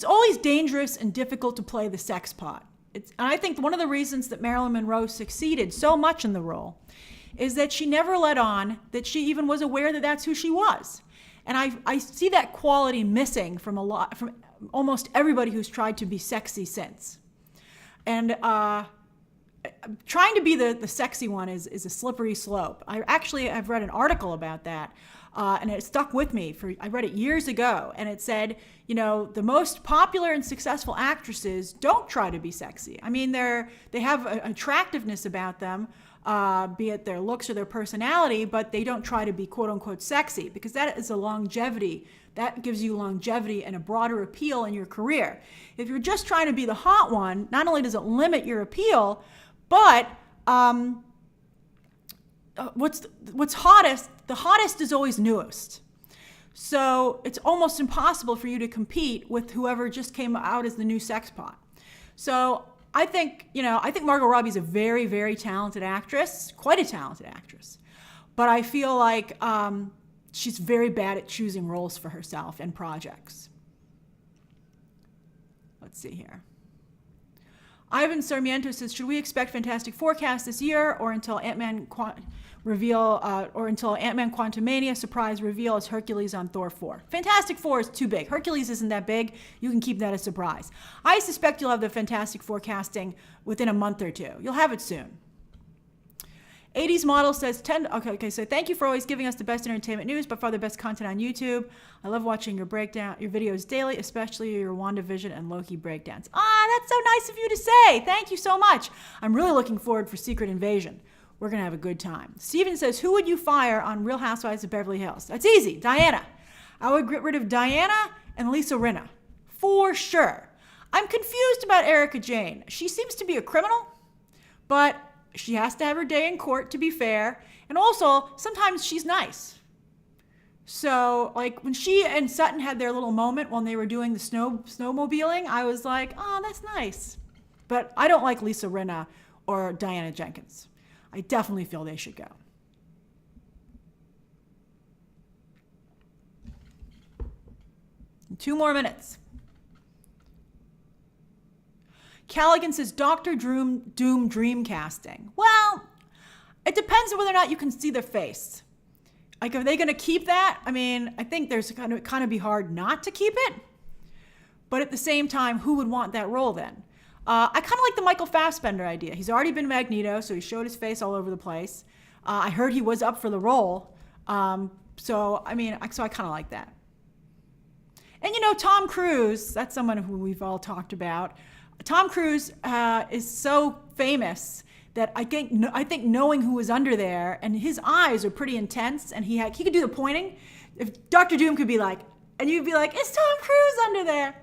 always dangerous and difficult to play the sex pot. And I think one of the reasons that Marilyn Monroe succeeded so much in the role is that she never let on that she even was aware that that's who she was. And I see that quality missing from almost everybody who's tried to be sexy since. And trying to be the sexy one is a slippery slope. I've read an article about that, and it stuck with me. I read it years ago, and it said, the most popular and successful actresses don't try to be sexy. I mean, they have an attractiveness about them, be it their looks or their personality, but they don't try to be quote unquote sexy, because that is a longevity. That gives you longevity and a broader appeal in your career. If you're just trying to be the hot one, not only does it limit your appeal, but what's hottest, the hottest is always newest. So it's almost impossible for you to compete with whoever just came out as the new sex pot. So I think Margot Robbie's a very, very talented actress, quite a talented actress. But I feel like she's very bad at choosing roles for herself and projects. Let's see here. Ivan Sarmiento says, should we expect Fantastic Four cast this year or until Ant-Man Quantumania surprise reveal as Hercules on Thor 4? Fantastic Four is too big. Hercules isn't that big. You can keep that a surprise. I suspect you'll have the Fantastic Four casting within a month or two. You'll have it soon. 80s Model says, okay, so thank you for always giving us the best entertainment news, but far the best content on YouTube. I love watching your videos daily, especially your WandaVision and Loki breakdowns. That's so nice of you to say. Thank you so much. I'm really looking forward for Secret Invasion. We're going to have a good time. Steven says, who would you fire on Real Housewives of Beverly Hills? That's easy. Diana. I would get rid of Diana and Lisa Rinna. For sure. I'm confused about Erica Jane. She seems to be a criminal, but she has to have her day in court, to be fair. And also, sometimes she's nice. So, like, when she and Sutton had their little moment when they were doing the snowmobiling, I was like, oh, that's nice. But I don't like Lisa Rinna or Diana Jenkins. I definitely feel they should go. In 2 more minutes. Callaghan says, Dr. Doom dream casting. Well, it depends on whether or not you can see their face. Like, are they going to keep that? I mean, I think there's kind of be hard not to keep it. But at the same time, who would want that role then? I kind of like the Michael Fassbender idea. He's already been Magneto, so he showed his face all over the place. I heard he was up for the role. So I kind of like that. And Tom Cruise, that's someone who we've all talked about. Tom Cruise is so famous that I think knowing who was under there, and his eyes are pretty intense, and he could do the pointing. If Dr. Doom could be like, and you'd be like, it's Tom Cruise under there.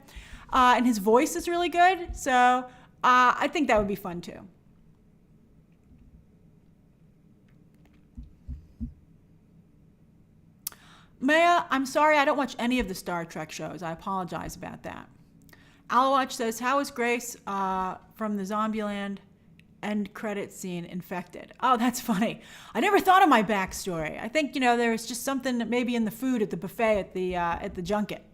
And his voice is really good. So I think that would be fun too. Maya, I'm sorry, I don't watch any of the Star Trek shows. I apologize about that. Alwatch says, how is Grace from the Zombieland end credit scene infected? Oh, that's funny. I never thought of my backstory. I think, there's just something that maybe in the food at the buffet at the junket.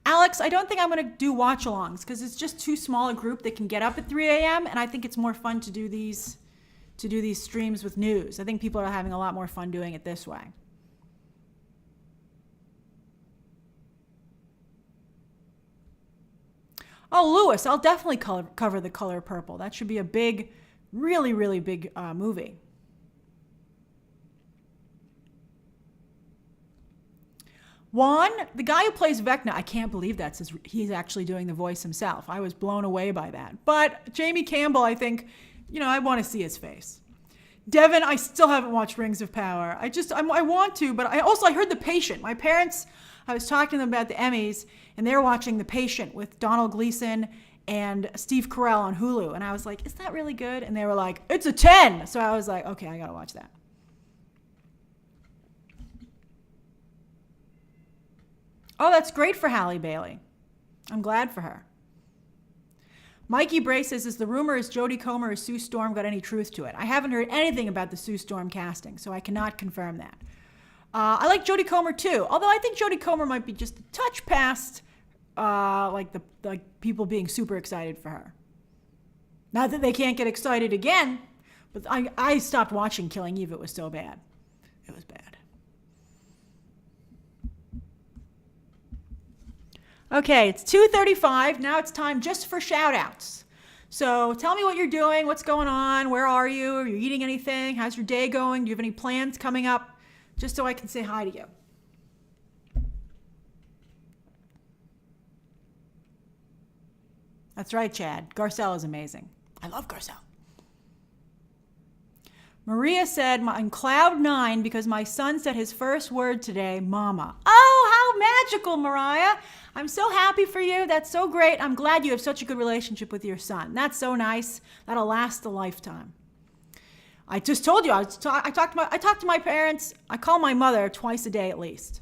Alex, I don't think I'm going to do watch-alongs because it's just too small a group that can get up at 3 a.m. and I think it's more fun to do these streams with news. I think people are having a lot more fun doing it this way. Oh, Lewis, I'll definitely cover The Color Purple. That should be a big, really, really big movie. Juan, the guy who plays Vecna, I can't believe he's actually doing the voice himself. I was blown away by that. But Jamie Campbell, I think, I want to see his face. Devin, I still haven't watched Rings of Power. I want to, but I heard The Patient. My parents, I was talking to them about the Emmys, and they're watching The Patient with Donald Gleason and Steve Carell on Hulu. And I was like, is that really good? And they were like, it's a 10. So I was like, okay, I got to watch that. Oh, that's great for Halle Bailey. I'm glad for her. Mikey Bray says, is the rumor is Jodie Comer or Sue Storm got any truth to it? I haven't heard anything about the Sue Storm casting, so I cannot confirm that. I like Jodie Comer too, although I think Jodie Comer might be just a touch past like people being super excited for her. Not that they can't get excited again, but I stopped watching Killing Eve. It was so bad. It was bad. Okay, it's 2:35. Now it's time just for shout-outs. So tell me what you're doing, what's going on, where are you? Are you eating anything? How's your day going? Do you have any plans coming up? Just so I can say hi to you. That's right, Chad. Garcelle is amazing. I love Garcelle. Maria said, I'm cloud 9 because my son said his first word today, mama. Oh, how magical, Mariah. I'm so happy for you. That's so great. I'm glad you have such a good relationship with your son. That's so nice. That'll last a lifetime. I just told you, I talk to my parents. I call my mother twice a day at least.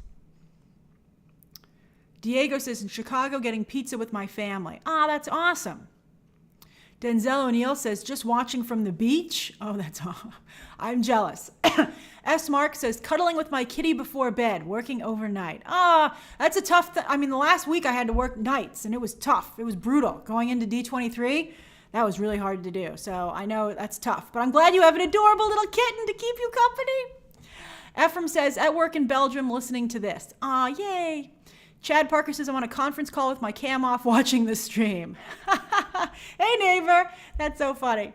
Diego says, in Chicago, getting pizza with my family. Ah, that's awesome. Denzel O'Neill says, just watching from the beach. Oh, that's awesome. I'm jealous. S. Mark says, cuddling with my kitty before bed, working overnight. Ah, that's a tough thing. I mean, the last week I had to work nights, and it was tough. It was brutal. Going into D23, that was really hard to do. So I know that's tough. But I'm glad you have an adorable little kitten to keep you company. Ephraim says, at work in Belgium, listening to this. Ah, yay. Chad Parker says, I'm on a conference call with my cam off watching the stream. Hey, neighbor. That's so funny.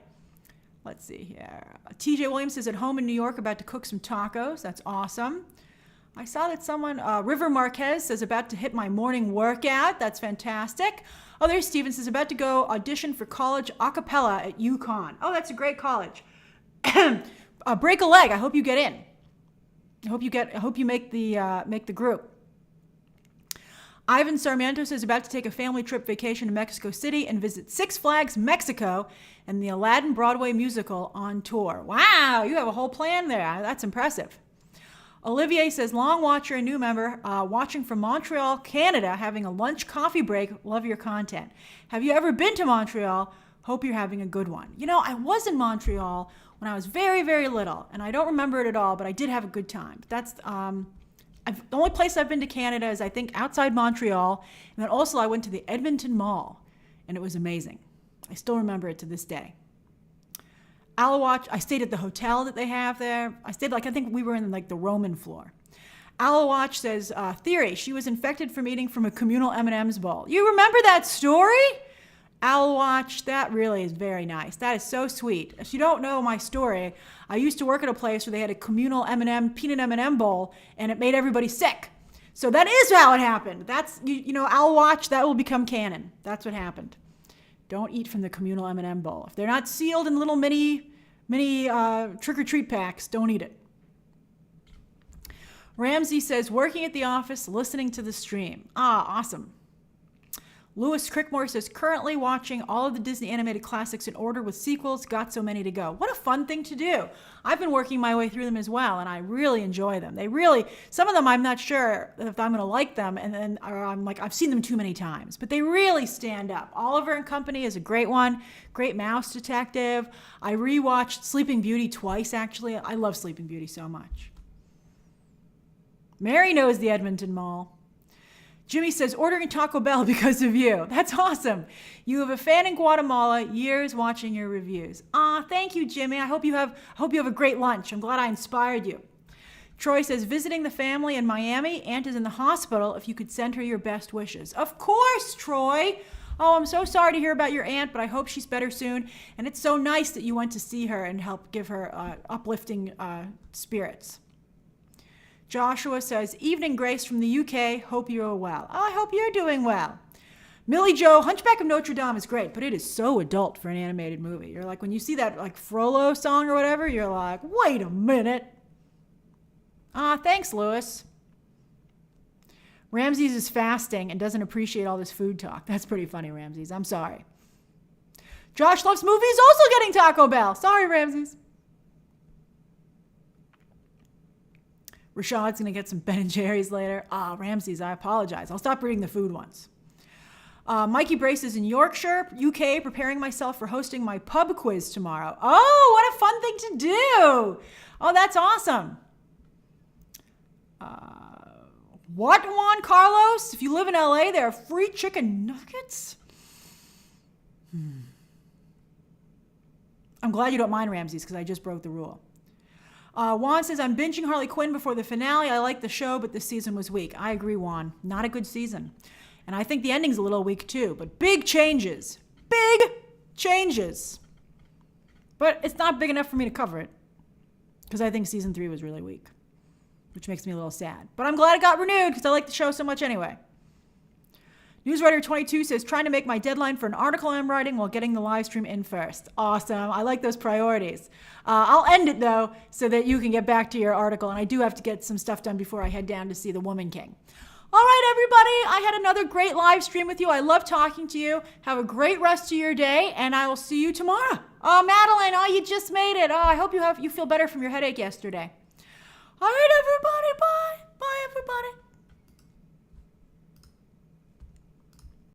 Let's see here. TJ Williams is at home in New York about to cook some tacos. That's awesome. I saw that someone, River Marquez says, about to hit my morning workout. That's fantastic. Oh, there's Steven says, about to go audition for college a cappella at UConn. Oh, that's a great college. Break a leg. I hope you get in. I hope you make the group. Ivan Sarmiento is about to take a family trip vacation to Mexico City and visit Six Flags Mexico and the Aladdin Broadway musical on tour. Wow, you have a whole plan there. That's impressive. Olivier says, long watcher and new member, watching from Montreal, Canada, having a lunch coffee break. Love your content. Have you ever been to Montreal? Hope you're having a good one. I was in Montreal when I was very, very little, and I don't remember it at all, but I did have a good time. That's the only place I've been to Canada is, I think, outside Montreal. And then also I went to the Edmonton Mall, and it was amazing. I still remember it to this day. Alawatch, I stayed at the hotel that they have there. I think we were in the Roman floor. Alawatch says, theory, she was infected from eating from a communal M&M's bowl. You remember that story? Alawatch, that really is very nice. That is so sweet. If you don't know my story, I used to work at a place where they had a communal peanut M&M bowl, and it made everybody sick. So that is how it happened. That's, Alawatch, that will become canon. That's what happened. Don't eat from the communal M&M bowl. If they're not sealed in little mini trick-or-treat packs, don't eat it. Ramsey says, working at the office, listening to the stream. Ah, awesome. Lewis Crickmore says, currently watching all of the Disney animated classics in order with sequels, got so many to go. What a fun thing to do. I've been working my way through them as well, and I really enjoy them. Some of them I'm not sure if I'm going to like them, and then I'm like, I've seen them too many times, but they really stand up. Oliver and Company is a great one. Great Mouse Detective. I rewatched Sleeping Beauty twice, actually. I love Sleeping Beauty so much. Mary knows the Edmonton Mall. Jimmy says, ordering Taco Bell because of you. That's awesome. You have a fan in Guatemala, years watching your reviews. Thank you, Jimmy. I hope you have a great lunch. I'm glad I inspired you. Troy says, visiting the family in Miami. Aunt is in the hospital. If you could send her your best wishes. Of course, Troy. Oh, I'm so sorry to hear about your aunt, but I hope she's better soon. And it's so nice that you went to see her and help give her uplifting spirits. Joshua says, evening, Grace from the UK. Hope you're well. Oh, I hope you're doing well. Millie Joe, Hunchback of Notre Dame is great, but it is so adult for an animated movie. You're like, when you see that like Frollo song or whatever, you're like, wait a minute. Thanks, Lewis. Ramses is fasting and doesn't appreciate all this food talk. That's pretty funny, Ramses. I'm sorry. Josh Loves Movies, also getting Taco Bell. Sorry, Ramses. Rashad's going to get some Ben & Jerry's later. Ramses, I apologize. I'll stop reading the food ones. Mikey Brace is in Yorkshire, UK, preparing myself for hosting my pub quiz tomorrow. Oh, what a fun thing to do. Oh, that's awesome. What, Juan Carlos? If you live in LA, there are free chicken nuggets? I'm glad you don't mind, Ramses, because I just broke the rule. Juan says, I'm binging Harley Quinn before the finale. I like the show, but this season was weak. I agree, Juan. Not a good season. And I think the ending's a little weak, too. But big changes. Big changes. But it's not big enough for me to cover it, because I think season 3 was really weak, which makes me a little sad. But I'm glad it got renewed because I like the show so much anyway. Newswriter22 says, trying to make my deadline for an article I'm writing while getting the live stream in first. Awesome. I like those priorities. I'll end it, though, so that you can get back to your article. And I do have to get some stuff done before I head down to see The Woman King. All right, everybody. I had another great live stream with you. I love talking to you. Have a great rest of your day, and I will see you tomorrow. Oh, Madeline, you just made it. Oh, I hope you feel better from your headache yesterday.